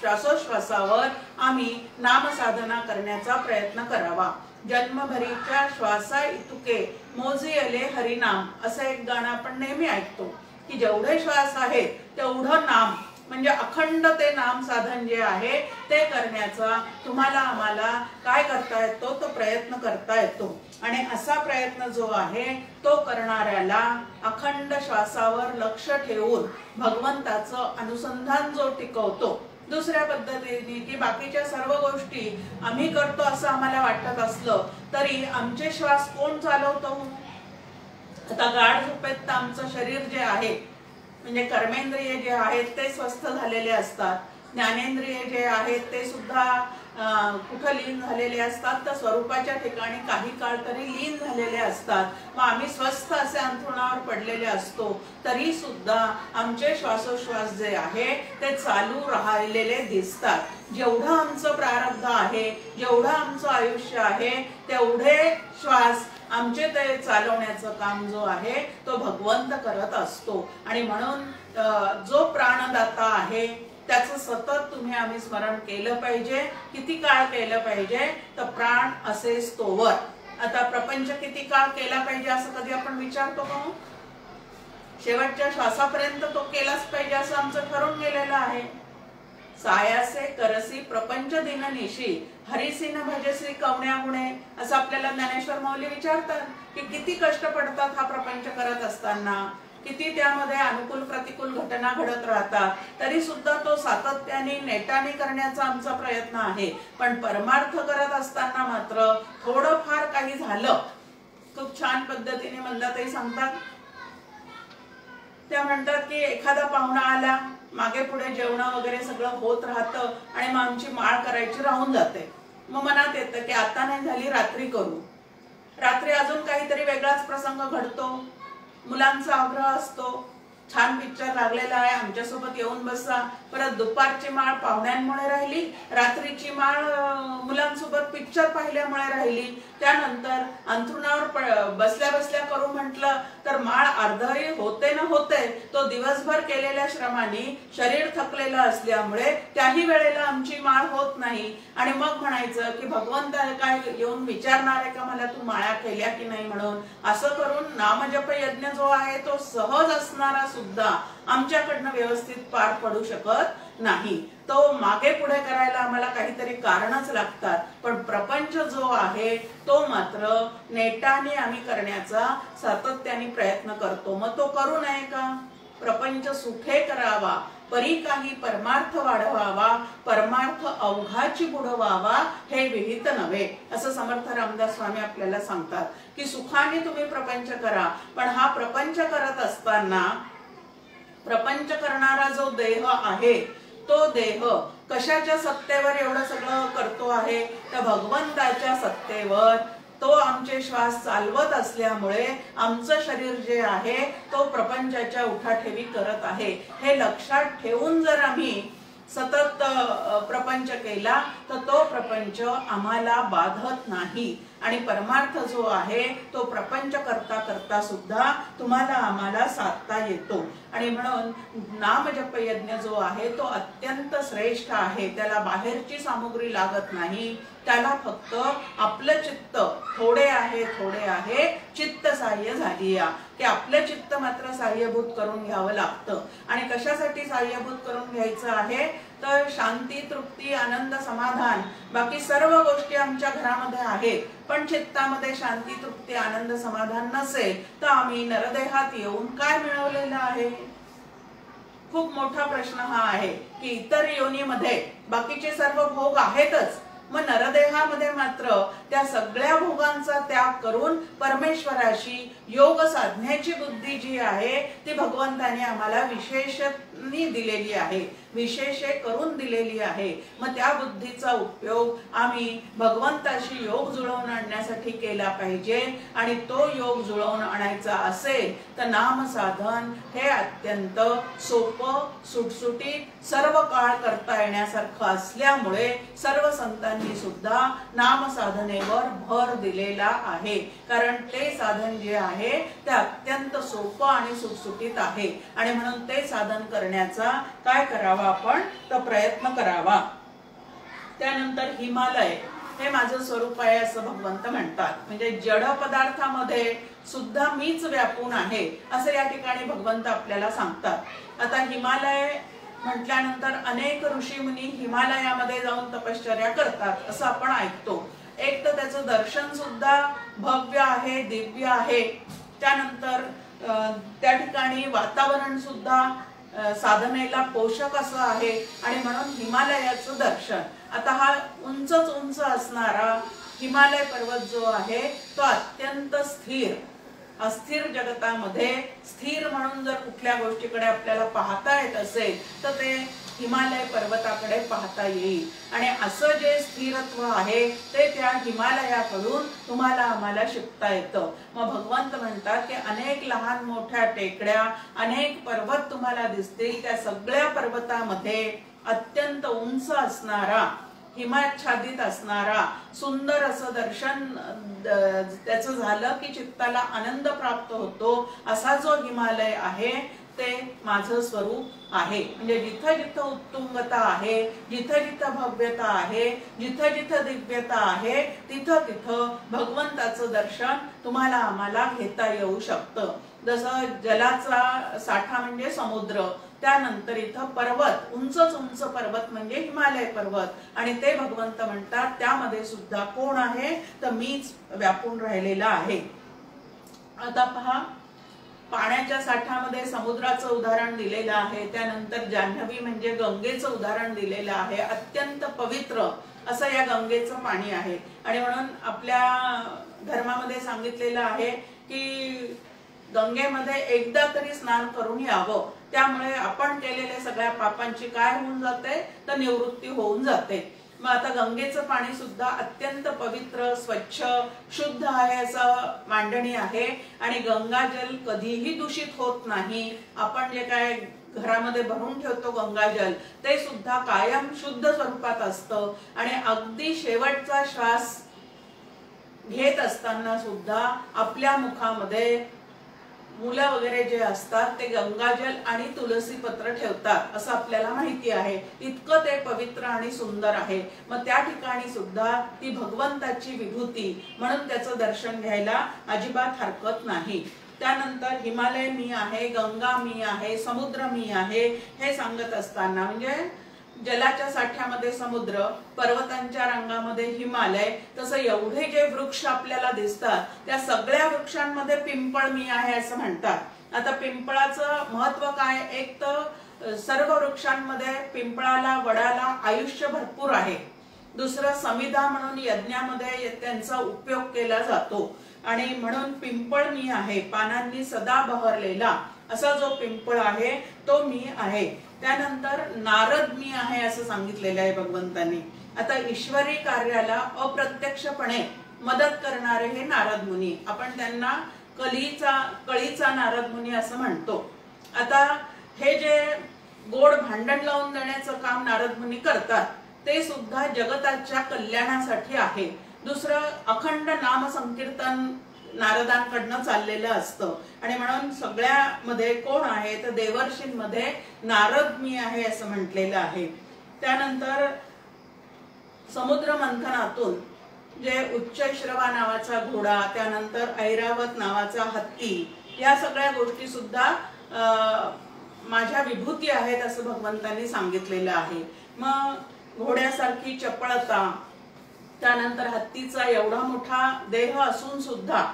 श्वासोश्वासावर आम्ही नामसाधना करण्याचा प्रयत्न करावा. जन्मभरीच्या श्वासा इतुके मोजियले हरिनाम असं एक गाणं आपण नेहमी ऐकतो की जेवढे श्वास आहेत तेवढं नाम म्हणजे अखंड ते नाम साधन जे आहे ते करण्याचा तुम्हाला आम्हाला काय करता येतो तो प्रयत्न करता येतो. आणि असा प्रयत्न जो आहे तो करणाऱ्याला अखंड श्वासावर लक्ष ठेवून भगवंताचं अनुसंधान जो टिकवतो. दुसऱ्या पद्धतीने की बाकीच्या सर्व गोष्टी आम्ही करतो असं आम्हाला वाटत असलं तरी आमचे श्वास कोण चालवतो. आता गाढ झोपेत आमचं शरीर जे आहे म्हणजे कर्मेंद्रिय जे आहेत ते स्वस्थ झालेले असतात, ज्ञानेंद्रिय जे आहेत ते सुद्धा कुठं लीन झालेले असतात तर स्वरूपाच्या ठिकाणी काही काळ तरी लीन झालेले असतात. मग आम्ही स्वस्थ असे अंथरुणावर पडलेले असतो तरी सुद्धा आमचे श्वासोश्वास जे आहे ते चालू राहिलेले दिसतात. जेवढं आमचं प्रारब्ध आहे, जेवढं आमचं आयुष्य आहे तेवढे श्वास आमचे ते चालवण्याचं काम जो आहे तो भगवंत करत असतो. आणि म्हणून जो प्राणदाता आहे त्याचं सतत तुम्ही आम्ही स्मरण केलं पाहिजे. किती काळ केलं पाहिजे तर प्राण असेच तोवर. आता प्रपंच किती काळ केला पाहिजे असं कधी आपण विचारतो का? शेवटच्या श्वासापर्यंत तो केलाच पाहिजे असं आमचं ठरून गेलेलं आहे. सायासे करसी प्रपंच दिननिशी हरिसीन भजश्री कवण्या गुणे असं आपल्याला ज्ञानेश्वर माऊली विचारतात की किती कष्ट पडतात हा प्रपंच करत असताना, किती त्यामध्ये अनुकूल प्रतिकूल घटना घडत राहतात, तरी सुद्धा तो सातत्याने नेटाने करण्याचा आमचा प्रयत्न आहे. पण परमार्थ करत असताना मात्र थोडंफार काही झालं. खूप छान पद्धतीने मंदाताई सांगतात. त्या म्हणतात की एखादा पाहुणा आला, मागे पुढे जेवण वगैरे सगळं होत राहतं आणि मग आमची माळ करायची राहून जाते. मग मनात येतं की आता नाही झाली, रात्री करू. रात्री अजून काहीतरी वेगळाच प्रसंग घडतो, मुलांचा आग्रह असतो, छान पिक्चर लागलेला आहे आमच्यासोबत येऊन बसा. परत दुपारची माळ पाहुण्यांमुळे राहिली, रात्रीची माळ मुलांसोबत पिक्चर पाहिल्यामुळे राहिली. त्यानंतर अंथरुणावर बसल्या बसल्या करू म्हटलं तर माळ अर्धही होते न होते. तो दिवसभर केलेल्या श्रमाने शरीर थकलेलं असल्यामुळे त्याही वेळेला आमची माळ होत नाही. आणि मग म्हणायचं की भगवंत काय येऊन विचारणार आहे का मला तू माळा केल्या की नाही म्हणून. असं करून नामजप यज्ञ जो आहे तो सहज असणारा सुद्धा आमच्याकडनं व्यवस्थित पार पडू शकत नाही. तो मागे पुढे करायला आम्हाला काहीतरी कारणच लागतात. पण प्रपंच जो आहे तो मात्र नेटाने आम्ही करण्याचा सातत्याने प्रयत्न करतो. मग तो करू नये का? प्रपंच सुखे करावा, परी काही परमार्थ वाढवावा, परमार्थ अवघाची बुडवावा, हे विहित नव्हे असं समर्थ रामदास स्वामी आपल्याला सांगतात की सुखाने तुम्ही प्रपंच करा. पण हा प्रपंच करत असताना प्रपंच करणारा जो देह आहे तो देह कशाच्या सत्तेवर एवढं सगळं करतो आहे तर भगवंताच्या सत्तेवर. तो आमचे श्वास चालवत असल्यामुळे आमचं शरीर जे आहे तो प्रपंचाच्या उठाठेवी करत आहे. हे लक्षात ठेवून जर आम्ही सतत प्रपंच केला तर तो प्रपंच आम्हाला बाधत नाही. आणि परमार्थ जो आहे तो प्रपंच करता करता सुद्धा तुम्हाला आम्हाला साधता येतो. आणि म्हणून नामजप यज्ञ जो आहे तो अत्यंत श्रेष्ठ आहे. त्याला बाहेरची सामुग्री लागत नाही. त्याला फक्त आपलं चित्त थोडे आहे चित्त सहाय्य झाली या की आपलं चित्त मात्र सहाय्यभूत करून घ्यावं लागतं. आणि कशासाठी सहाय्यभूत करून घ्यायचं आहे तर शांती, तृप्ती, आनंद, समाधान बाकी सर्व गोष्टी आमच्या घरामध्ये आहेत. पण चित्तामध्ये शांती, तृप्ती, आनंद, समाधान नसेल तर आम्ही नरदेहात येऊन काय मिळवलेलं आहे? खूप मोठा प्रश्न हा आहे की इतर योनीमध्ये बाकीचे सर्व भोग आहेतच, मग नरदेहामध्ये मात्र त्या सगळ्या भोगांचा त्याग करून परमेश्वराशी योग साधण्याची बुद्धी जी आहे ती भगवंताने आम्हाला विशेषणी दिलेली आहे, विशेष करून दिलेली आहे. मग त्या बुद्धीचा उपयोग आम्ही भगवंताशी योग जुळवून आणण्यासाठी केला पाहिजे. आणि तो योग जुळवून आणायचा असेल तर नाम साधन हे अत्यंत सोपं, सुटसुटीत, सर्व काळ करता येण्यासारखं असल्यामुळे सर्व संतांनी सुद्धा नाम साधनेवर भर दिलेला आहे. कारण ते साधन जे आहे ते अत्यंत सोपं आणि सुटसुटीत आहे. आणि म्हणून ते साधन करण्याचा काय करावा आपण तर प्रयत्न करावा. त्यानंतर हिमालय हे माझं स्वरूप आहे असं भगवंत म्हणतात. म्हणजे जड पदार्थामध्ये सुद्धा मीच व्यापून आहे असं या ठिकाणी भगवंत आपल्याला सांगतात. आता हिमालय म्हटल्यानंतर अनेक ऋषीमुनी हिमालयामध्ये जाऊन तपश्चर्या करतात असं आपण ऐकतो. एक तर त्याचं दर्शन सुद्धा भव्य आहे, दिव्य आहे. त्यानंतर त्या ठिकाणी वातावरण सुद्धा साधनेला पोषक असं आहे. आणि म्हणून हिमालयाचं दर्शन. आता हा उंचच उंच असणारा हिमालय पर्वत जो आहे तो अत्यंत स्थिर, अस्थिर जगतामध्ये स्थिर म्हणून जर कुठल्या गोष्टीकडे आपल्याला पाहता येत असेल तर ते हिमालय पर्वताकडे पाहता येईल. आणि असं जे स्थिरत्व आहे ते त्या हिमालयाकडून तुम्हाला आम्हाला शिकता येतं. मग भगवंत म्हणतात की अनेक लहान मोठ्या टेकड्या, अनेक पर्वत तुम्हाला दिसतील. त्या सगळ्या पर्वतामध्ये अत्यंत उंच असणारा, हिमाच्छादित असणारा सुंदर असं दर्शन त्याचं झालं की चित्ताला आनंद प्राप्त होतो असा जो हिमालय आहे ते माझं स्वरूप आहे। म्हणजे जिथं जिथं उत्तुंगता आहे, जिथं जिथं भव्यता आहे, जिथं जिथं दिव्यता आहे, तिथं तिथं भगवंताचं दर्शन तुम्हाला आम्हाला घेता येऊ शकतं। जसं जलाचा साठा म्हणजे समुद्र, त्यानंतर इथं पर्वत, उंचच उंच पर्वत म्हणजे हिमालय पर्वत, आणि ते भगवंत म्हणतात त्यामध्ये सुद्धा कोण आहे, तर मीच व्यापून राहिलेला आहे। आता पहा, पाण्याच्या साठ्यामध्ये समुद्राचं उदाहरण दिलेलं आहे, त्यानंतर जान्हवी म्हणजे गंगेचं उदाहरण दिलेलं आहे। अत्यंत पवित्र असं या गंगेचं पाणी आहे, आणि म्हणून आपल्या धर्मामध्ये सांगितलेलं आहे की गंगेमध्ये एकदा तरी स्नान करून यावं, त्यामुळे आपण केलेल्या सगळ्या पापांची काय होऊन जाते, तर निवृत्ती होऊन जाते। मग आता गंगेचं पाणी सुद्धा अत्यंत पवित्र, स्वच्छ, शुद्ध आहे असं मांडणी आहे, आणि गंगाजल कधीही दूषित होत नाही। आपण जे काय घरामध्ये भरून ठेवतो गंगाजल, ते सुद्धा कायम शुद्ध स्वरूपात असतं, आणि अगदी शेवटचा श्वास घेत असताना सुद्धा आपल्या मुखामध्ये मुलं वगैरे जे असतात ते गंगाजल आणि तुलसी पत्र ठेवतात असं आपल्याला माहिती आहे। इतकं ते पवित्र आणि सुंदर आहे। मग त्या ठिकाणी सुद्धा ती भगवंताची विभूती म्हणून त्याचं दर्शन घ्यायला अजिबात हरकत नाही। त्यानंतर हिमालय मी आहे, गंगा मी आहे, समुद्र मी आहे हे सांगत असताना, म्हणजे जलाच्या साठ्यामध्ये समुद्र, पर्वतांच्या रांगामध्ये हिमालय, तसं एवढे जे वृक्ष आपल्याला दिसतात त्या सगळ्या वृक्षांमध्ये पिंपळ मी आहे असं म्हणतात। आता पिंपळाचं महत्व काय, एक तर सर्व वृक्षांमध्ये पिंपळाला, वडाला आयुष्य भरपूर आहे। दुसरं, समिधा म्हणून यज्ञामध्ये त्यांचा उपयोग केला जातो, आणि म्हणून पिंपळ मी आहे, पानांनी सदा बहरलेला असा जो पिंपळ आहे तो मी आहे। त्यानंतर नारद मी आहे असं सांगितलेलं आहे भगवंतांनी। आता ईश्वरी कार्याला अप्रत्यक्षपणे मदत करणारे हे नारद मुनी, आपण त्यांना कळीचा नारद मुनी असं म्हणतो। आता हे जे गोड भांडण लावून देण्याचं काम नारद मुनी करतात ते सुद्धा जगताच्या कल्याणासाठी आहे। दुसरं, अखंड नाम संकीर्तन नारदांकडनं चाललेलं असतं, आणि म्हणून सगळ्यामध्ये कोण आहे तर देवर्षींमध्ये नारद मी आहे असं म्हटलेलं आहे। त्यानंतर समुद्र मंथनातून जे उच्चैश्रवा नावाचा घोडा, त्यानंतर ऐरावत नावाचा हत्ती, या सगळ्या गोष्टी सुद्धा माझ्या विभूती आहेत असं भगवंतांनी सांगितलेलं आहे। मग घोड्यासारखी चपळता, त्यानंतर हत्तीचा एवढा मोठा देह असून सुद्धा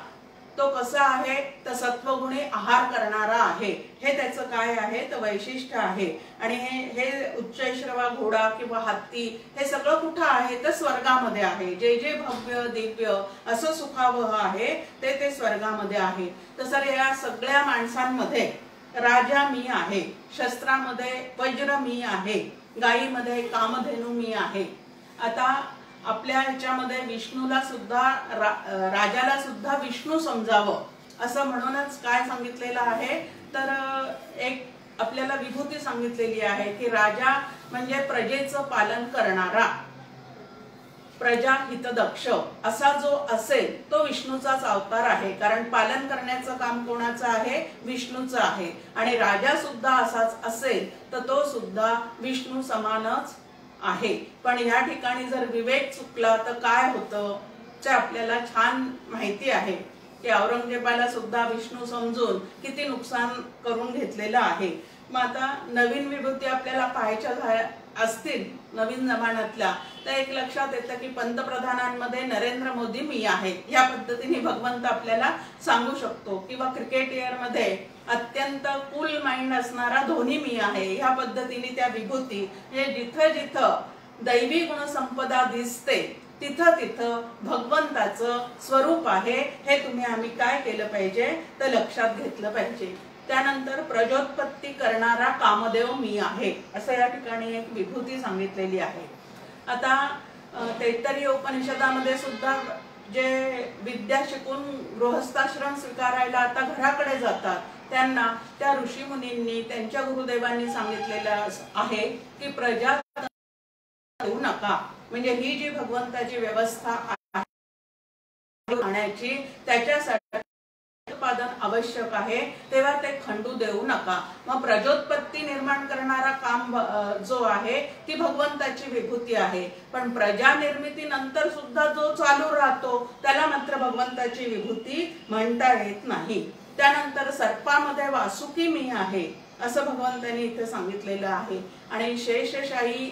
तो कसा आहे तर सत्वगुणी आहार करणारा आहे, हे त्याचं काय आहे तर वैशिष्ट्य आहे। आणि हे उच्चैश्रवा घोडा किंवा हत्ती हे सगळं कुठं आहे तर स्वर्गामध्ये आहे। जे जे भव्य दिव्य असं सुखावह आहे ते स्वर्गामध्ये आहे। तसं या सगळ्या माणसांमध्ये राजा मी आहे, शस्त्रामध्ये वज्र मी आहे, गायीमध्ये कामधेनू मी आहे। आता आपल्या ह्याच्यामध्ये विष्णूला सुद्धा, राजाला सुद्धा विष्णू समजावं असं म्हणूनच काय सांगितलेलं आहे तर एक आपल्याला विभूती सांगितलेली आहे की राजा म्हणजे प्रजेचं पालन करणारा, प्रजा हितदक्ष असा जो असेल तो विष्णूचाच अवतार आहे। कारण पालन करण्याचं काम कोणाचं आहे, विष्णूचं आहे, आणि राजा सुद्धा असाच असेल तर तो सुद्धा विष्णू समानच आहे। पण या ठिकाणी जर विवेक चुकला तर काय होतं ते आपल्याला छान माहिती आहे की औरंगजेबाला सुद्धा विष्णू समजून किती नुकसान करून घेतलेलं आहे। मग आता नवीन विभूती आपल्याला पाहायच्या असतील नवीन जमान्यातल्या तर एक लक्षात येतं की पंतप्रधानांमध्ये नरेंद्र मोदी मी आहे या पद्धतीने भगवंत आपल्याला सांगू शकतो, किंवा क्रिकेटियर मध्ये अत्यंत कूल माइंड असणारा धोनी मी आहे या पद्धतीने त्या विभूती, हे जिथं जिथं दैवी गुणसंपदा दिसते तिथं तिथं भगवंताचं स्वरूप आहे हे तुम्ही आम्ही काय केलं पाहिजे तर लक्षात घेतलं पाहिजे। त्यानंतर प्रजोत्पत्ती करणारा कामदेव मी आहे असं या ठिकाणी एक विभूती सांगितलेली आहे। आता तैत्तरीय उपनिषदामध्ये सुद्धा जे विद्या शिकून गृहस्थाश्रम स्वीकारायला आता घराकडे जातात त्यांना त्या ऋषी मुनींनी त्यांच्या गुरुदेवांनी सांगितलेलं आहे की प्रजा देऊ नका, म्हणजे ही जी भगवंताची व्यवस्था आहे त्याच्यासाठी प्रजोत्पादन आवश्यक आहे तेव्हा ते खंडू देऊ नका। मग प्रजोत्पत्ती निर्माण करणारा काम जो आहे ती भगवंताची विभूती आहे, पण प्रजा निर्मिती नंतर सुद्धा जो चालू राहतो त्याला मात्र भगवंताची विभूती म्हणता येत नाही। त्यानंतर सर्पामध्ये वासुकी मी आहे असं भगवंतांनी इथे सांगितलेलं आहे आणि शेषशाही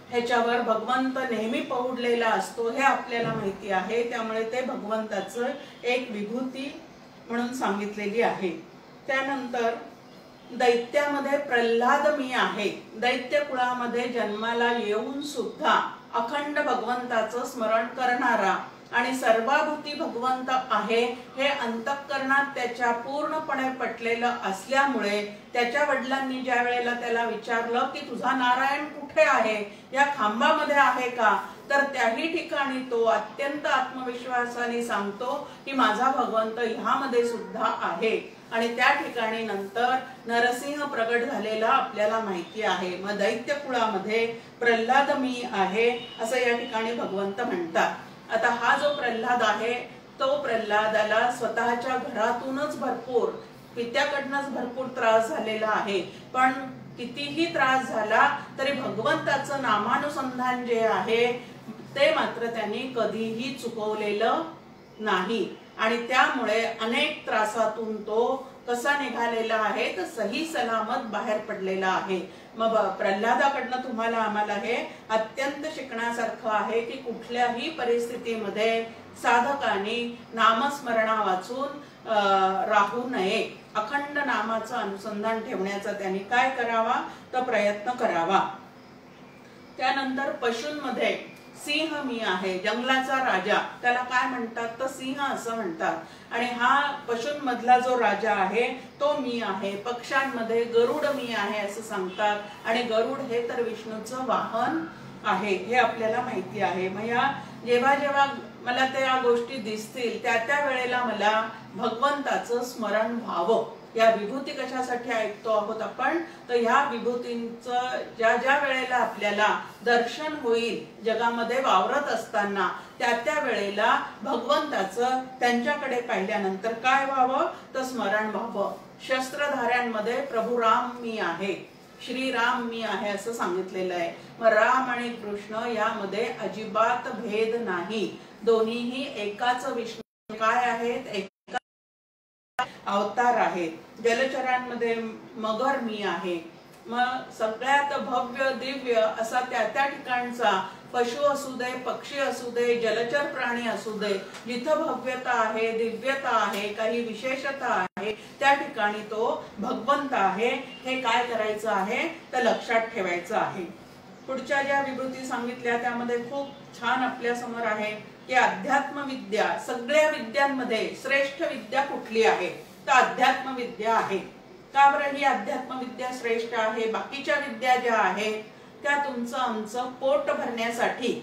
ह्याच्यावर भगवंत नेहमी पहुडलेला असतो हे आपल्याला माहिती आहे, त्यामुळे ते भगवंताचं एक विभूती म्हणून सांगितलेली आहे। त्यानंतर दैत्यामध्ये प्रल्हाद मी आहे, दैत्य कुळामध्ये जन्माला येऊन सुद्धा अखंड भगवंताचं स्मरण करणारा आणि सर्वाभूती भगवंत आहे हे अंतःकरणात त्याच्या पूर्णपणे पटलेलं असल्यामुळे त्याच्या वडिलांनी ज्या वेळेला त्याला विचारलं की तुझा नारायण कुठे आहे, या खांबामध्ये आहे का, तर त्याही ठिकाणी तो अत्यंत आत्मविश्वासाने सांगतो की माझा भगवंत ह्यामध्ये सुद्धा आहे आणि त्या ठिकाणी नंतर नरसिंह प्रगट झालेला आपल्याला माहिती आहे। मग दैत्य कुळामध्ये प्रल्हाद मी आहे असं या ठिकाणी भगवंत म्हणतात। आता हा जो प्रल्हाद आहे तो प्रल्हादाला स्वतःच्या घरातूनच भरपूर पित्याकडनंच भरपूर त्रास झालेला आहे, पण कितीही त्रास झाला तरी भगवंताचं नामानुसंधान जे आहे ते मात्र त्यांनी कधीही चुकवलेलं नाही आणि त्यामुळे अनेक त्रासातून तो कसा निघालेला आहे तर सही सलामत बाहेर पडलेला आहे। मग प्रल्हादाकडनं तुम्हाला आम्हाला हे अत्यंत शिकण्यासारखं आहे की कुठल्याही परिस्थितीमध्ये साधकांनी नामस्मरणा वाचून राहू नये, अखंड नामाचं अनुसंधान ठेवण्याचा त्यांनी काय करावा तर प्रयत्न करावा। त्यानंतर पशूंमध्ये सिंह मी आहे, जंगलाचा राजा त्याला काय म्हणतात तर सिंह असं म्हणतात आणि हा पशूंमधला जो राजा आहे तो मी आहे। पक्ष्यांमध्ये गरुड मी आहे असं सांगतात आणि गरुड हे तर विष्णूचं वाहन आहे हे आपल्याला माहिती आहे। मग या जेव्हा जेव्हा मला त्या गोष्टी दिसतील त्या त्या वेळेला मला भगवंताचं स्मरण व्हावं। या विभूती कशासाठी ऐकतो आहोत आपण तर ह्या विभूतींचं ज्या ज्या वेळेला आपल्याला दर्शन होईल जगामध्ये वावरत असताना त्या त्या वेळेला भगवंताचं त्यांच्याकडे पाहिल्यानंतर काय व्हावं तर स्मरण व्हावं। शस्त्रधाऱ्यांमध्ये प्रभू राम मी आहे, श्रीराम मी आहे असं सांगितलेलं आहे। मग राम आणि कृष्ण यामध्ये अजिबात भेद नाही, दोन्हीही एकाच विष्णू काय आहेत, अवतार आहे। जलचरांमध्ये मगर मी आहे। मग सगळ्यात भव्य दिव्य असा त्या त्या ठिकाणचा पशु असू दे, पक्षी असू दे, जलचर प्राणी असू दे, जिथं भव्यता आहे, दिव्यता आहे, काही विशेषता आहे त्या ठिकाणी तो भगवंत आहे हे काय करायचं आहे तर लक्षात ठेवायचं आहे। पुढच्या ज्या विभूती सांगितल्या त्यामध्ये खूप छान आपल्या समोर आहे की अध्यात्म विद्या, सगळ्या विद्यांमध्ये श्रेष्ठ विद्या कुठली आहे तर अध्यात्म विद्या आहे। का बरं ही अध्यात्म विद्या श्रेष्ठ आहे? बाकीच्या विद्या ज्या आहेत त्या तुमचं आमचं पोट भरण्यासाठी,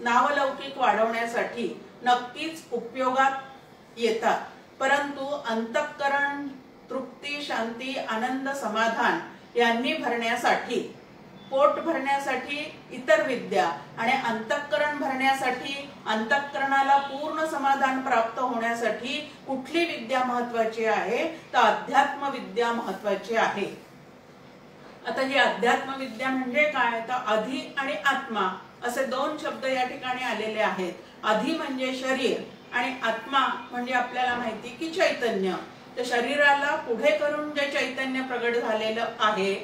नावलौकिक वाढवण्यासाठी नक्कीच उपयोगात येतात, परंतु अंतःकरण तृप्ती, शांती, आनंद, समाधान यांनी भरण्यासाठी, पोट भरण्यासाठी इतर विद्या आणि अंतःकरण भरण्यासाठी, अंतःकरणाला पूर्ण समाधान प्राप्त होण्यासाठी कुठली विद्या महत्वाची आहे तर अध्यात्म विद्या महत्वाची आहे। आता ही अध्यात्म विद्या म्हणजे काय तर अधि आणि आत्मा असे दोन शब्द या ठिकाणी आलेले आहेत। अधि म्हणजे शरीर आणि आत्मा म्हणजे आपल्याला माहिती की चैतन्य। तर शरीराला पुढे करून जे चैतन्य प्रगट झालेलं आहे,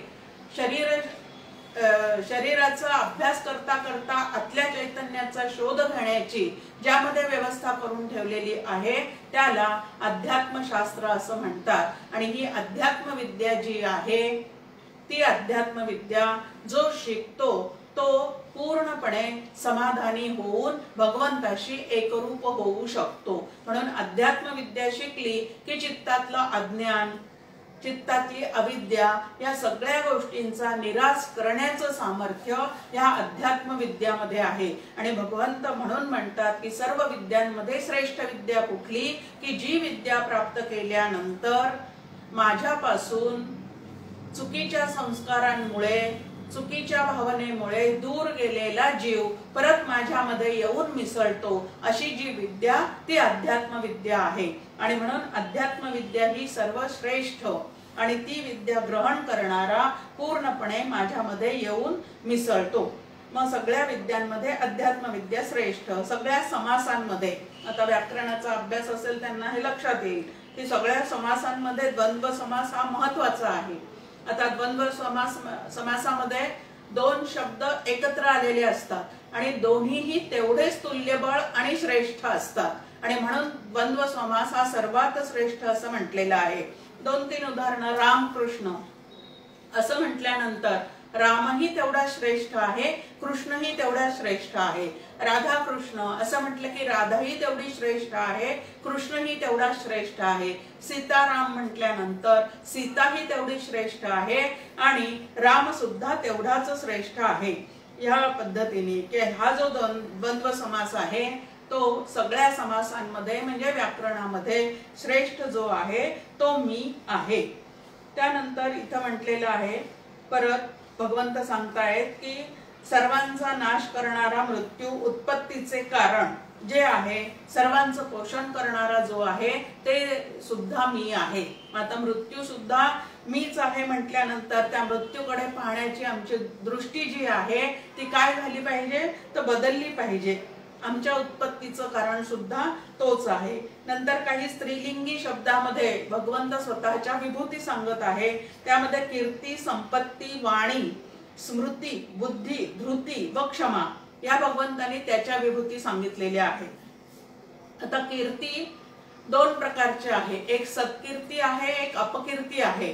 शरीराचा अभ्यास करता करता आतल्या चैतन्याचा शोध घेण्याची ज्यामध्ये व्यवस्था करून ठेवलेली आहे त्याला अध्यात्मशास्त्र असं म्हणतात। आणि ही अध्यात्म विद्या जी आहे ती अध्यात्म विद्या जो शिकतो तो पूर्णपणे समाधानी होऊन भगवंताशी एकरूप होऊ शकतो। म्हणून अध्यात्म विद्या शिकली की चित्तातलं अज्ञान, चित्तातली अविद्या या सगळ्या गोष्टींचा निराश करण्याचं सामर्थ्य या अध्यात्म विद्यामध्ये आहे। आणि भगवंत म्हणून म्हणतात की सर्व विद्यांमध्ये श्रेष्ठ विद्या कुठली की जी विद्या प्राप्त केल्यानंतर माझ्यापासून चुकीच्या संस्कारांमुळे चुकीच्या भावनेमुळे दूर गेलेला जीव परत माझ्यामध्ये येऊन मिसळतो, अशी जी विद्या ती अध्यात्म विद्या आहे। आणि म्हणून अध्यात्म विद्या ही सर्वश्रेष्ठ आणि ती विद्या ग्रहण करणारा पूर्णपणे माझ्यामध्ये येऊन मिसळतो। मग सगळ्या विद्यांमध्ये अध्यात्म विद्या श्रेष्ठ। सगळ्या समासांमध्ये, आता व्याकरणाचा अभ्यास असेल त्यांना हे लक्षात येईल की सगळ्या समासांमध्ये द्वंद्व समास हा महत्वाचा आहे। आता द्वंद्व समासामध्ये दोन शब्द एकत्र आलेले असतात आणि दोन्हीही तेवढेच तुल्यबळ आणि श्रेष्ठ असतात आणि म्हणून द्वंद्व समास हा सर्वात श्रेष्ठ असं म्हटलेलं आहे। 2-3 उदाहरणं। राम कृष्ण असं म्हटल्यानंतर रामही तेवढा श्रेष्ठ आहे, कृष्णही तेवढा श्रेष्ठ आहे। राधा कृष्ण असं म्हटलं की राधाही तेवढी श्रेष्ठ आहे, कृष्णही तेवढा श्रेष्ठ आहे। सीताराम म्हटल्यानंतर सीताही तेवढी श्रेष्ठ आहे आणि राम सुद्धा तेवढाच श्रेष्ठ आहे। या पद्धतीने की हा जो द्वंद्व समास आहे तो सगळ्या समासांमध्ये म्हणजे व्याकरणामध्ये श्रेष्ठ जो आहे तो मी आहे। त्यानंतर इथं म्हटलेलं आहे, परत भगवंत सांगतायत की सर्वांचा नाश करणारा मृत्यू, उत्पत्तीचे कारण जे आहे, सर्वांचं पोषण करणारा जो आहे ते सुद्धा मी आहे। आता मृत्यू सुद्धा मीच आहे म्हटल्यानंतर त्या मृत्यूकडे पाहण्याची आमची दृष्टी जी आहे ती काय झाली पाहिजे, तर बदलली पाहिजे। आमच्या उत्पत्तीचं कारण सुद्धा तोच आहे। नंतर काही स्त्रीलिंगी शब्दामध्ये भगवंत स्वतःच्या विभूती सांगत आहे। त्यामध्ये कीर्ती, संपत्ती, वाणी, स्मृती, बुद्धी, धृती व क्षमा या भगवंतांनी त्याच्या विभूती सांगितलेल्या आहेत। आता कीर्ती 2 प्रकारच्या आहे, एक सत्कीर्ती आहे, एक अपकीर्ती आहे।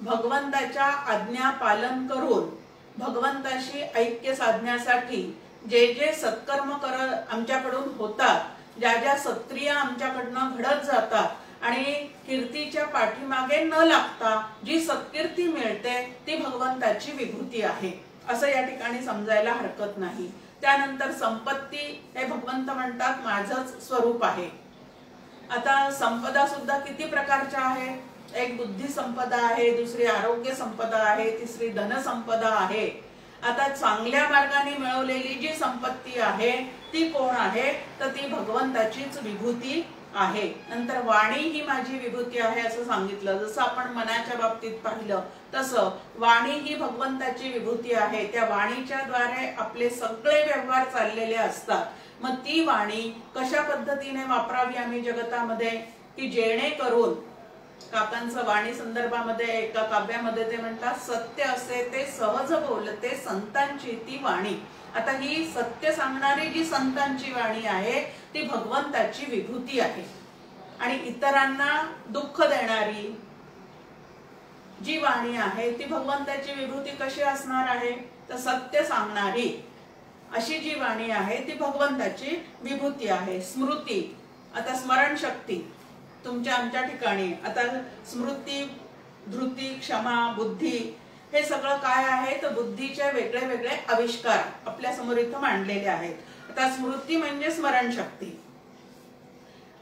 भगवंताच्या आज्ञा पालन करून भगवंताशी ऐक्य साधण्यासाठी जे जे सत्कर्म आमच्याकडून होतात, ज्या ज्या सत्क्रिया आमच्याकडनं घडत जातात आणि कीर्तीच्या पाठीमागे न लागता जी सत्कीर्ती मिळते ती भगवंताची विभूती आहे असं या ठिकाणी समजायला हरकत नाही। त्यानंतर संपत्ती हे भगवंत म्हणतात माझंच स्वरूप आहे। आता संपदा सुद्धा किती प्रकारच्या आहे, एक बुद्धी संपदा आहे, दुसरी आरोग्य संपदा आहे, तिसरी धन संपदा आहे। आता चांगल्या मार्गाने मिळवलेली जी संपत्ती आहे ती कोण आहे, तर ती भगवंताचीच विभूती आहे। नंतर वाणी ही माझी विभूती आहे असं सांगितलं। जसं आपण मनाच्या बाबतीत पाहिलं तसं वाणी ही भगवंताची विभूती आहे। त्या वाणीच्या द्वारे आपले सगळे व्यवहार चाललेले असतात। मग ती वाणी कशा पद्धतीने वापरावी आम्ही जगतामध्ये, की जेणेकरून काकांचं वाणी संदर्भामध्ये एका काव्यामध्ये ते म्हणतात, सत्य असे ते सहज बोलते संतांची ती वाणी। आता ही सत्य सांगणारी जी संतांची वाणी आहे ती भगवंताची विभूती आहे। आणि इतरांना दुःख देणारी जी वाणी आहे ती भगवंताची विभूती कशी असणार आहे, तर सत्य सांगणारी अशी जी वाणी आहे ती भगवंताची विभूती आहे। स्मृती, आता स्मरण शक्ती तुमच्या आमच्या ठिकाणी, आता स्मृती, धृती, क्षमा, बुद्धी हे सगळं काय आहे, तर बुद्धीचे वेगळे वेगळे आविष्कार आपल्या समोर इथं मांडलेले आहेत। आता स्मृती म्हणजे स्मरण शक्ती।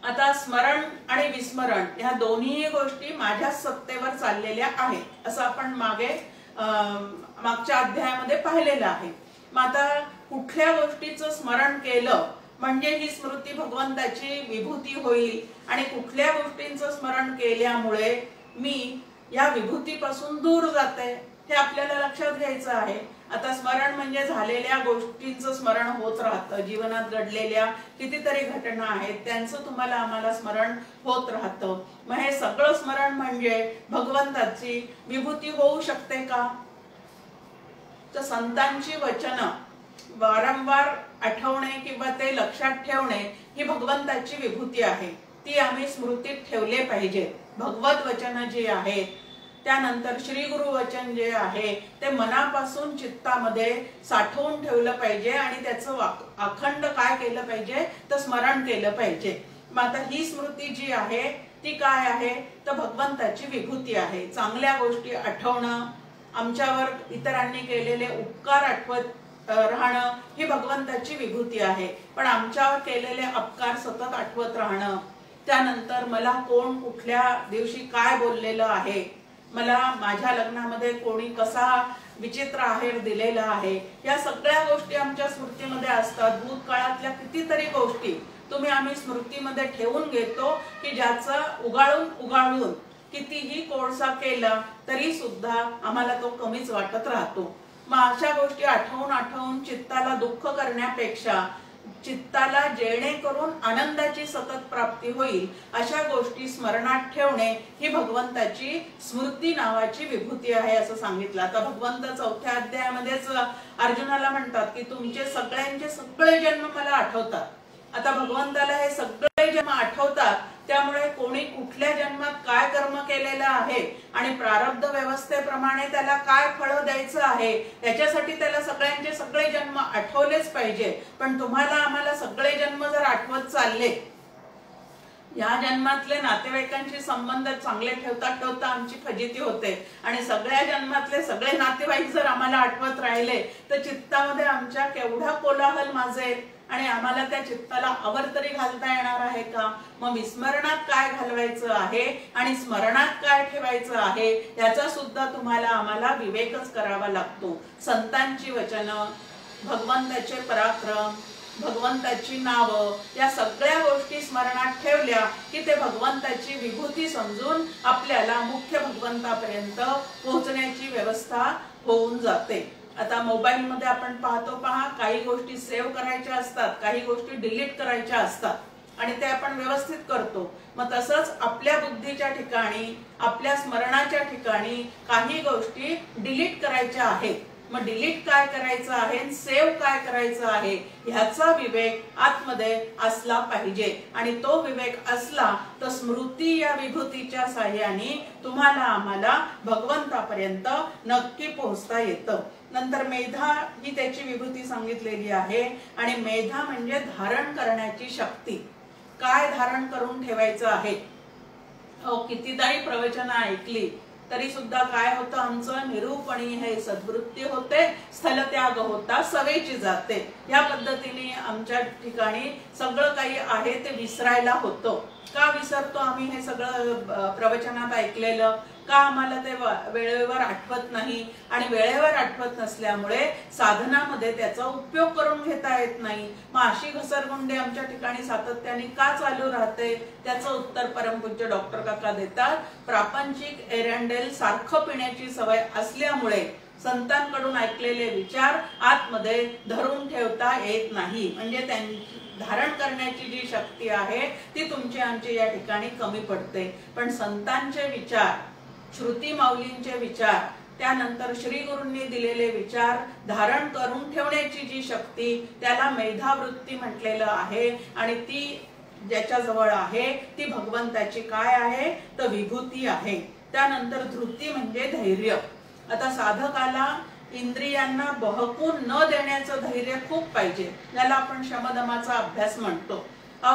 आता स्मरण आणि विस्मरण या दोन्ही गोष्टी माझ्या सत्तेवर चाललेल्या आहेत असं आपण मागच्या अध्यायामध्ये पाहिलेलं आहे। मग आता कुठल्या गोष्टीचं स्मरण केलं म्हणजे ही स्मृती भगवंताची विभूती होईल आणि कुठल्या गोष्टींचं स्मरण केल्यामुळे मी या विभूतीपासून दूर जाते हे आपल्याला लक्षात घ्यायचं आहे। आता स्मरण म्हणजे झालेल्या गोष्टींचं स्मरण होत राहतं, जीवनात घडलेल्या कितीतरी घटना आहेत त्यांचं तुम्हाला आम्हाला स्मरण होत राहतं। मग हे सगळं स्मरण म्हणजे भगवंताची विभूती होऊ शकते का, तर संतांची वचनं वारंवार आठवणे किंवा ते लक्षात ठेवणे ही भगवंताची विभूती आहे। ती आम्ही स्मृतीत ठेवले पाहिजे। भगवत वचन जी आहेत, त्यानंतर श्री गुरु वचन जे आहे ते मनापासून चित्तामध्ये साठवून ठेवलं पाहिजे आणि त्याचं अखंड काय केलं पाहिजे, तर स्मरण केलं पाहिजे। मग आता ही स्मृती जी आहे ती काय आहे, तर भगवंताची विभूती आहे। चांगल्या गोष्टी आठवणं, आमच्यावर इतरांनी केलेले उपकार आठवत राहणं ही भगवंताची विभूती आहे। पण आमच्यावर केलेले अपकार सतत आठवत राहणं, त्यानंतर मला कोण कुठल्या दिवशी काय बोललेलं आहे, मला माझ्या लग्नामध्ये कोणी कसा विचित्र आहेर दिलेला आहे, या सगळ्या गोष्टी आमच्या स्मृतीमध्ये असतात. भूतकाळातल्या कितीतरी गोष्टी आम्ही स्मृतीमध्ये ठेवून घेतो की ज्याचा उगाळून कितीही कोळसा केला तरी सुद्धा आम्हाला तो कमीच वाटत राहतो. मग अशा गोष्टी आठवून चित्ताला दुःख करण्यापेक्षा चित्ताला जेणेकरून आनंदाची सतत प्राप्ती होईल अशा गोष्टी स्मरणात ठेवणे ही भगवंताची स्मृती नावाची विभूती आहे असं सांगितलं. आता भगवंत 4थ्या अध्यायामध्येच अर्जुनाला म्हणतात की तुमचे सगळ्यांचे सगळे जन्म मला आठवतात. आता भगवंताला हे सगळे जन्म आठवतात, त्यामुळे कोणी कुठल्या जन्मात काय कर्म केलेलं आहे आणि प्रारब्ध व्यवस्थेप्रमाणे त्याला काय फळ द्यायचं आहे याच्यासाठी त्याला सगळ्यांचे सगळे जन्म आठवलेच पाहिजे. पण तुम्हाला आम्हाला सगळे जन्म जर आठवत चालले, या जन्मातले नातेवाईकांशी संबंध चांगले ठेवता आमची फजिती होते आणि सगळ्या जन्मातले सगळे नातेवाईक जर आम्हाला आठवत राहिले तर चित्तामध्ये आमच्या केवढा कोलाहल माजेल आणि आम्हाला त्या चित्ताला आवर तरी घालता येणार आहे का? मग विस्मरणात काय घालवायचं आहे आणि स्मरणात काय ठेवायचं आहे याचा सुद्धा तुम्हाला आम्हाला विवेकच करावा लागतो. संतांची वचनं, भगवंताचे पराक्रम, भगवंताची नावं, या सगळ्या गोष्टी स्मरणात ठेवल्या की ते भगवंताची विभूती समजून आपल्याला मुख्य भगवंतापर्यंत पोहोचण्याची व्यवस्था होऊन जाते. आता मोबाईल मध्ये आपण पाहतो, काही गोष्टी सेव्ह करायच्या असतात, काही गोष्टी डिलीट करायच्या असतात आणि ते आपण व्यवस्थित करतो. मग तसंच आपल्या बुद्धीच्या ठिकाणी, आपल्या स्मरणाच्या ठिकाणी काही गोष्टी डिलीट करायच्या आहेत. मग डिलीट काय करायचं आहे, सेव्ह काय करायचं आहे ह्याचा विवेक आतमध्ये असला पाहिजे आणि तो विवेक असला तर स्मृती या विभूतीच्या साह्याने तुम्हाला आम्हाला भगवंतापर्यंत नक्की पोहोचता येतं. नंतर मेधा ही त्याची विभूती सांगितलेली आहे आणि मेधा म्हणजे धारण करण्याची शक्ती. काय धारण करून ठेवायचं आहे. कितीदाही प्रवचन ऐकली तरी सुद्धा काय होतं, आमचं निरूपणी हे सद्वृत्ती होते, स्थलत्याग होता, सवेची जाते. या पद्धतीने आमच्या ठिकाणी सगळं काही आहे ते विसरायला होतं. का विसरतो आम्ही हे सगळं प्रवचनात ऐकलेलं? का आम्हाला ते वेळेवर आठवत नाही आणि वेळेवर आठवत नसल्यामुळे साधनामध्ये त्याचा उपयोग करून घेता येत नाही. मग अशी घसरगुंडी आमच्या ठिकाणी सातत्याने का चालू राहते त्याचं उत्तर परमपूज्य डॉक्टर काका देतात. प्रापंचिक एरंडेल सारखं पिण्याची सवय असल्यामुळे संतांकडून ऐकलेले विचार आतमध्ये धरून ठेवता येत नाही. म्हणजे धारण करण्याची जी शक्ती आहे ती तुमची आमची या ठिकाणी कमी पडते. पण संतांचे विचार, श्रुती माऊलींचे विचार, त्यानंतर श्री गुरूंनी दिलेले विचार धारण करून ठेवण्याची जी शक्ती त्याला मेधावृत्ती म्हटलेलं आहे आणि ती ज्याच्या जवळ आहे ती भगवंताची काय आहे तर विभूती आहे. त्यानंतर धृती म्हणजे धैर्य. आता साधकाला इंद्रियांना बहकून न देण्याचं धैर्य खूप पाहिजे, ज्याला आपण शमदमाचा अभ्यास म्हणतो.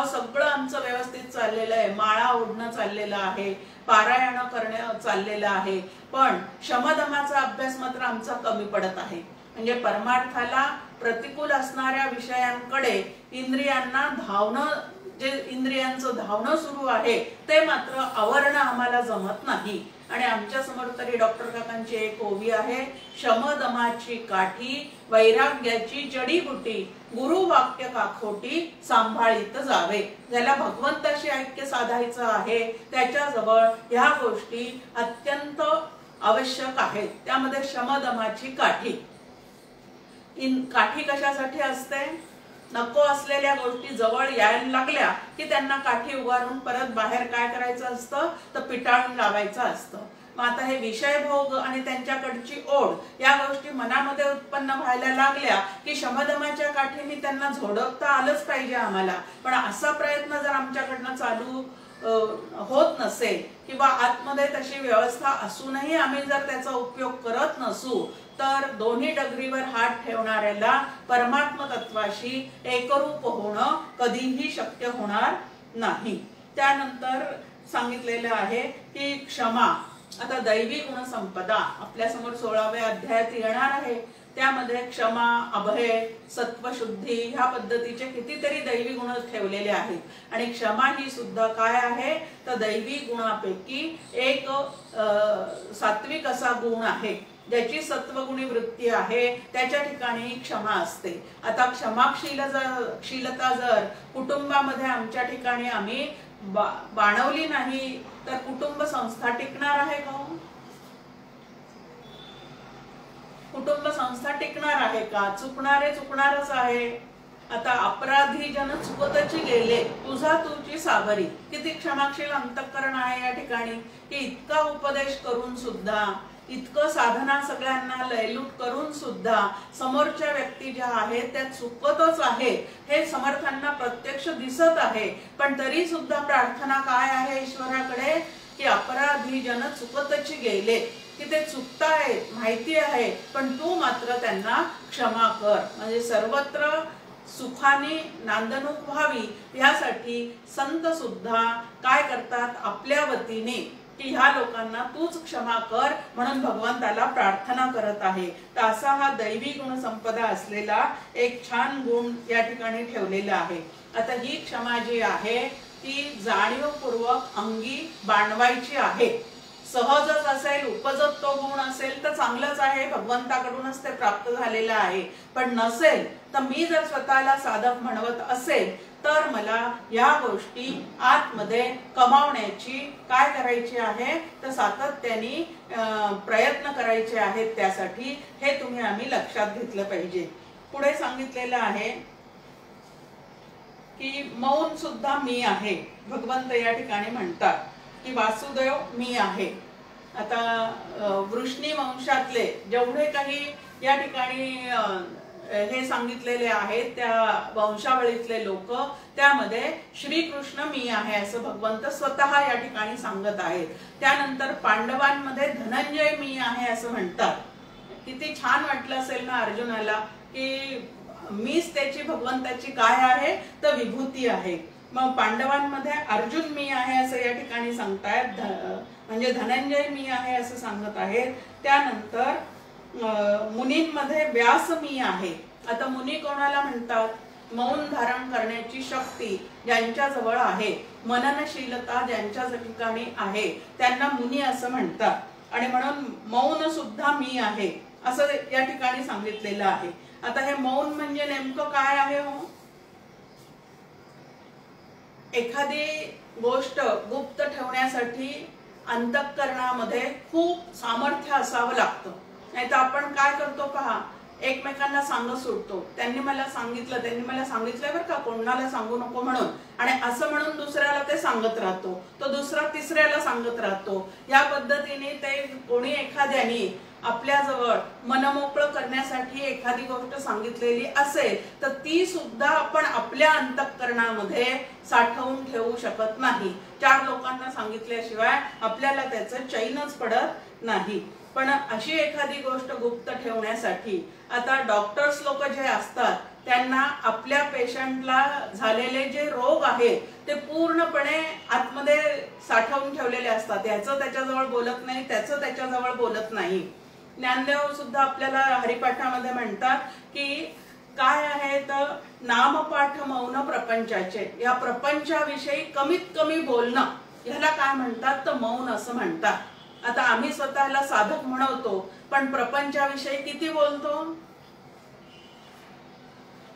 सगळं आमचं व्यवस्थित चाललेलं आहे, माळा ओढणं चाललेलं आहे, पारायण करणं चाललेलं आहे, पण शमदमाचा अभ्यास मात्र आमचा कमी पडत आहे. म्हणजे परमार्थाला प्रतिकूल असणाऱ्या विषयांकडे इंद्रियांना धावणं, जे इंद्रियांचं धावणं सुरू आहे ते मात्र आवरणं आम्हाला जमत नाही. आणि आमच्या समोर तरी डॉक्टर काकांची एक ओवी आहे, शमदमाची काठी वैराग्याची जडीबुटी गुरु वाक्य काखोटी सांभाळीत जावे. ज्याला भगवंताशी ऐक्य साधायचं आहे त्याच्याजवळ ह्या गोष्टी अत्यंत आवश्यक आहेत. त्यामध्ये शमदमाची काठी. काठी कशासाठी असते? नको असलेल्या गोष्टी जवळ यायला लागल्या की त्यांना काठी उगारून परत बाहेर काय करायचं असतं तर पिटाळून लावायचं असतं. मग आता हे विषयभोग आणि त्यांच्याकडची ओढ या गोष्टी मनामध्ये उत्पन्न व्हायला लागल्या की शमदमाच्या काठीने त्यांना झोडपता आलंच पाहिजे आम्हाला. पण असा प्रयत्न जर आमच्याकडनं चालू होत नसेल किंवा आतमध्ये तशी व्यवस्था असूनही आम्ही जर त्याचा उपयोग करत नसू तर दोन्ही डगरीवर हात ठेवणाऱ्याला परमात्म तत्वाशी एकरूप होणं कधीही शक्य होणार नाही. त्यानंतर सांगितलेलं आहे की क्षमा. आता दैवी गुणसंपदा आपल्या समोर 16व्या अध्यायात येणार आहे. त्यामध्ये क्षमा, अभय, सत्वशुद्धी ह्या पद्धतीचे कितीतरी दैवी गुण ठेवलेले आहेत आणि क्षमा ही सुद्धा काय आहे तर दैवी गुणापैकी एक सात्विक असा गुण आहे. ज्याची सत्वगुणी वृत्ती आहे त्याच्या ठिकाणी क्षमा असते। आता क्षमाशीलता जर कुटुंबामध्ये आमच्या ठिकाणी आम्ही बाणवली नाही तर कुटुंब संस्था टिकणार आहे का? कुटुंब संस्था टिकणार आहे का? चुकणारच आहे। आता अपराधी जन चुकतची गेले तुझा तुझी सावरी, किती क्षमाशील अंतःकरण आहे या ठिकाणी की इतका उपदेश करून सुद्धा, इतकं साधना सगळ्यांना लयलूट करून सुद्धा समोरच्या व्यक्ती ज्या आहेत त्या चुकतच आहे हे समर्थांना प्रत्यक्ष दिसत आहे। पण तरी सुद्धा प्रार्थना काय आहे ईश्वराकडे की अपराधी जन चुकतची गेले, की ते चुकतायत माहिती आहे पण तू मात्र त्यांना क्षमा कर, म्हणजे सर्वत्र सुखाने नांदणूक व्हावी यासाठी संत सुद्धा काय करतात आपल्या वतीने की ह्या लोकांना तूच क्षमा कर म्हणून भगवंताला प्रार्थना करत आहे। तर असा हा दैवी गुण संपदा असलेला एक छान गुण या ठिकाणी ठेवलेला आहे। आता ही क्षमा जी आहे ती जाणीवपूर्वक अंगी बाणवायची आहे। सहजच असेल, उपजत तो गुण असेल तर चांगलंच आहे, भगवंताकडूनच ते प्राप्त झालेलं आहे। पण नसेल तर मी जर स्वतःला साधक म्हणवत असेल तर मला या गोष्टी आतमध्ये कमावण्याची काय करायची आहे तर सातत्याने प्रयत्न करायचे आहेत। त्यासाठी हे तुम्ही आम्ही लक्षात घेतलं पाहिजे। पुढे सांगितलेलं आहे की मौन सुद्धा मी आहे। भगवंत या ठिकाणी म्हणतात की वासुदेव मी आहे। आता वृष्णी वंशातले जेवढे काही या ठिकाणी हे सांगितलेले आहेत त्या वंशावळीतले लोक, त्यामध्ये श्रीकृष्ण मी आहे असं भगवंत स्वतः या ठिकाणी सांगत आहेत। त्यानंतर पांडवांमध्ये धनंजय मी आहे असं म्हणतात। किती छान वाटलं असेल ना अर्जुनाला की मीच त्याची भगवंताची काय आहे तर विभूती आहे। मग पांडवांमध्ये अर्जुन मी आहे असं या ठिकाणी सांगतायत, म्हणजे धनंजय मी आहे असं सांगत आहेत। त्यानंतर मुनींमध्ये व्यास मी आहे। आता मुनी कोणाला म्हणतात? मौन धारण करण्याची शक्ती ज्यांच्या जवळ आहे, मननशीलता ज्यांच्या ठिकाणी आहे त्यांना मुनी असं म्हणतात। आणि म्हणून मौन सुद्धा मी आहे असं या ठिकाणी सांगितलेलं आहे। आता हे मौन म्हणजे नेमकं काय आहे हो? एखादी गोष्ट गुप्त ठेवण्यासाठी अंतःकरणामध्ये खूप सामर्थ्य असावं लागतं, नाहीतर आपण काय करतो पहा, एकमेकांना सांगत सुटतो। त्यांनी मला सांगितलंय बरं का, कोणाला सांगू नको म्हणून, आणि असं म्हणून दुसऱ्याला ते सांगत राहतो, तो दुसरा तिसऱ्याला सांगत राहतो। या पद्धतीने ते कोणी एखाद्याने आपल्याजवळ मनमोकळं करण्यासाठी एखादी गोष्ट सांगितलेली असेल तर ती सुद्धा आपण आपल्या अंतःकरणामध्ये साठवून ठेवू शकत नाही। चार लोकांना सांगितल्याशिवाय आपल्याला त्याचं चैनच पडत नाही। पण अशी एखादी गोष्ट गुप्त ठेवण्यासाठी आता डॉक्टर्स लोक जे असतात त्यांना आपल्या पेशंटला झालेले जे रोग आहेत ते पूर्णपणे आतमध्ये साठवून ठेवलेले असतात। याचं त्याच्याजवळ बोलत नाही, त्याचं त्याच्याजवळ बोलत नाही। ज्ञानदेव सुद्धा आपल्याला हरिपाठामध्ये म्हणतात की काय आहे तर नामपाठ मौन प्रपंचाचे, या प्रपंचाविषयी कमीत कमी बोलणं ह्याला काय म्हणतात तर मौन असं म्हणतात। आता आम्ही स्वतःला साधक म्हणवतो पण प्रपंचाविषयी किती बोलतो?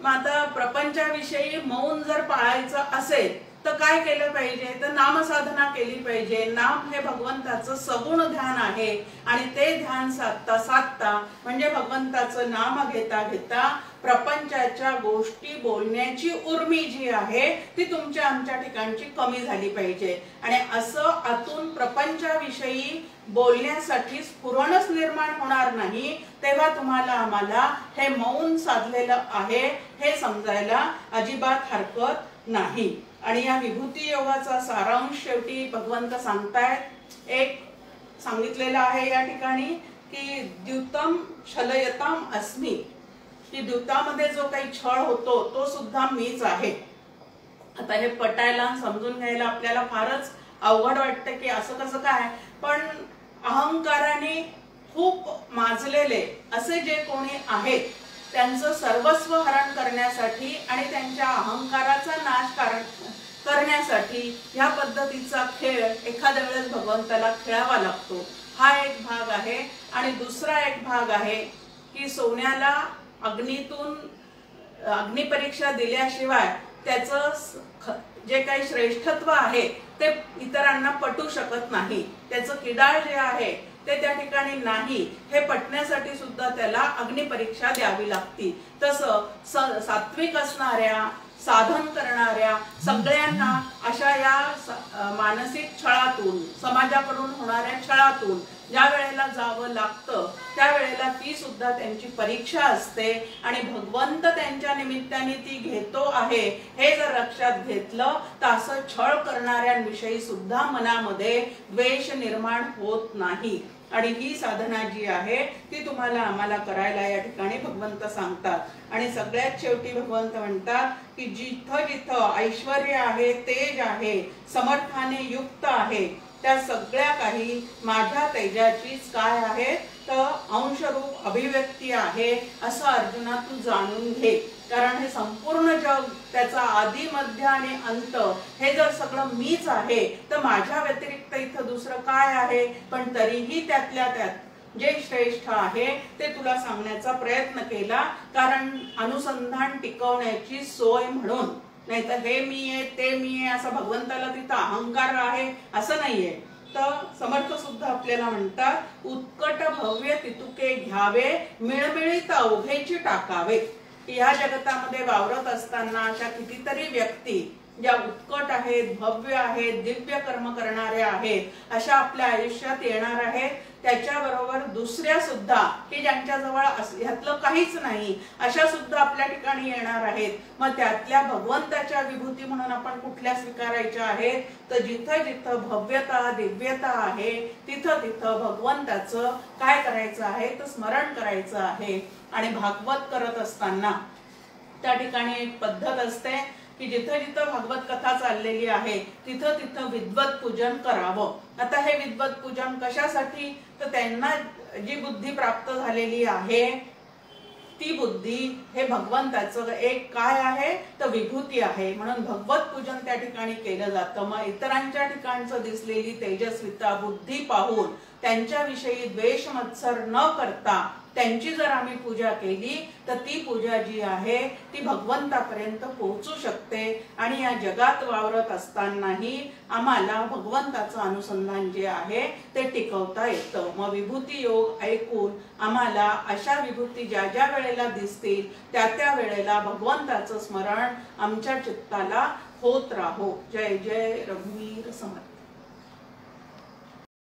मग आता प्रपंचाविषयी मौन जर पाळायचं असेल तर काय केलं पाहिजे तर नामसाधना केली पाहिजे। नाम हे भगवंताचं सगुण ध्यान आहे आणि ते ध्यान साधता साधता म्हणजे भगवंताचं नाम घेता घेता प्रपंचाच्या गोष्टी बोलण्याची उर्मी जी आहे ती तुमच्या आमच्या ठिकाणची कमी झाली पाहिजे। आणि असं आतून प्रपंचाविषयी बोलण्यासाठी स्फुरणच निर्माण होणार नाही तेव्हा तुम्हाला आम्हाला हे मौन साधलेलं आहे हे समजायला अजिबात हरकत नाही। आणि या विभूती योगाचा सारांश शेवटी भगवंत सांगतायत, एक सांगितलेलं आहे या ठिकाणी की द्युतम छलयताम अस्मि, की द्यूतामध्ये जो काही छळ होतो तो सुद्धा मीच आहे। आता हे पटायला समजून घ्यायला आपल्याला फारच अवघड वाटतं की असं कसं काय, पण अहंकाराने खूप माजलेले असे जे कोणी आहेत त्यांचं सर्वस्व हरण करण्यासाठी आणि त्यांच्या अहंकाराचा नाश करण्यासाठी या पद्धतीचा खेळ एखाद्या वेळेस भगवंताला खेळावा लागतो। हा एक भाग आहे आणि दुसरा एक भाग आहे की सोन्याला अग्निपरीक्षा दिल्याशिवाय त्याचं जे काही श्रेष्ठत्व आहे ते इतरांना पटू शकत नाही, त्याचं किडाळ जे आहे ते त्या ठिकाणी नाही, हे पटण्यासाठी सुद्धा त्याला अग्निपरीक्षा द्यावी लागती। तसं सात्विक असणाऱ्या, साधन करणाऱ्या सगळ्यांना अशा या मानसिक छळातून, समाजाकडून होणाऱ्या छळातून ज्या वेळेला जावं लागतं त्यावेळेला ती सुद्धा त्यांची परीक्षा असते आणि भगवंत त्यांच्या निमित्ताने ती घेतो आहे हे जर लक्षात घेतलं तर असं छळ करणाऱ्यांविषयी सुद्धा मनामध्ये द्वेष निर्माण होत नाही। आणि ही साधना जी आहे ती तुम्हाला आम्हाला करायला या ठिकाणी भगवंत सांगतात। आणि सगळ्यात शेवटी भगवंत म्हणतात की जिथं जिथं ऐश्वर्य आहे, तेज आहे, समर्थाने युक्त आहे, त्या सगळ्या काही माझ्या तेजाचीच काय आहे तर अंशरूप अभिव्यक्ती आहे असं अर्जुना तू जाणून घे। कारण हे संपूर्ण जग, त्याचा आदि मध्य आणि अंत हे जर सगळं मीच आहे तर माझ्या व्यतिरिक्त इथं दुसरं काय आहे। पण तरीही त्यातल्या त्यात जे श्रेष्ठ आहे ते तुला सांगण्याचा प्रयत्न केला, कारण अनुसंधान टिकवण्याची सोय म्हणून। नाही तर हे मी आहे, ते मी आहे असं भगवंताला तिथं अहंकार आहे असं नाहीये। तर समर्थ सुद्धा आपल्याला म्हणतात, उत्कट भव्य तितुके घ्यावे, मिळमिळीत अवघेची टाकावे। या जगतामध्ये वावरत असताना अशा कितीतरी व्यक्ती ज्या उत्कट आहेत, भव्य आहेत, दिव्य कर्म करणाऱ्या आहेत, अशा आपल्या आयुष्यात येणार आहेत। त्याच्याबरोबर दुसऱ्या सुद्धा की ज्यांच्याजवळ ह्यातलं काहीच नाही अशा सुद्धा आपल्या ठिकाणी येणार आहेत। मग त्यातल्या भगवंताच्या विभूती म्हणून आपण कुठल्या स्वीकारायच्या आहेत तर जिथं जिथं भव्यता, दिव्यता आहे तिथं तिथं भगवंताचं काय करायचं आहे तर स्मरण करायचं आहे। आणि भागवत करत असताना त्या ठिकाणी एक पद्धत असते की जिथं जिथं भागवत कथा चाललेली आहे तिथं तिथं विद्वत पूजन करावं। आता हे विद्वत पूजन कशासाठी तर त्यांना जी बुद्धी प्राप्त झालेली आहे ती बुद्धी हे भगवंताचं एक काय आहे तर विभूती आहे, म्हणून भगवत पूजन त्या ठिकाणी केलं जातं। मग इतरांच्या ठिकाणचं दिसलेली तेजस्विता, बुद्धी पाहून त्यांच्याविषयी द्वेष मत्सर न करता त्यांची जर आम्ही पूजा केली तर ती पूजा जी आहे ती भगवंतापर्यंत पोहोचू शकते। आणि या जगात वावरत असतानाही आम्हाला भगवंताचं अनुसंधान जे आहे ते टिकवता येतं। मग विभूती योग ऐकून आम्हाला अशा विभूती ज्या ज्या वेळेला दिसतील त्या त्या वेळेला भगवंताचं स्मरण आमच्या चित्ताला होत राहो। जय जय रघुवीर समर्थ।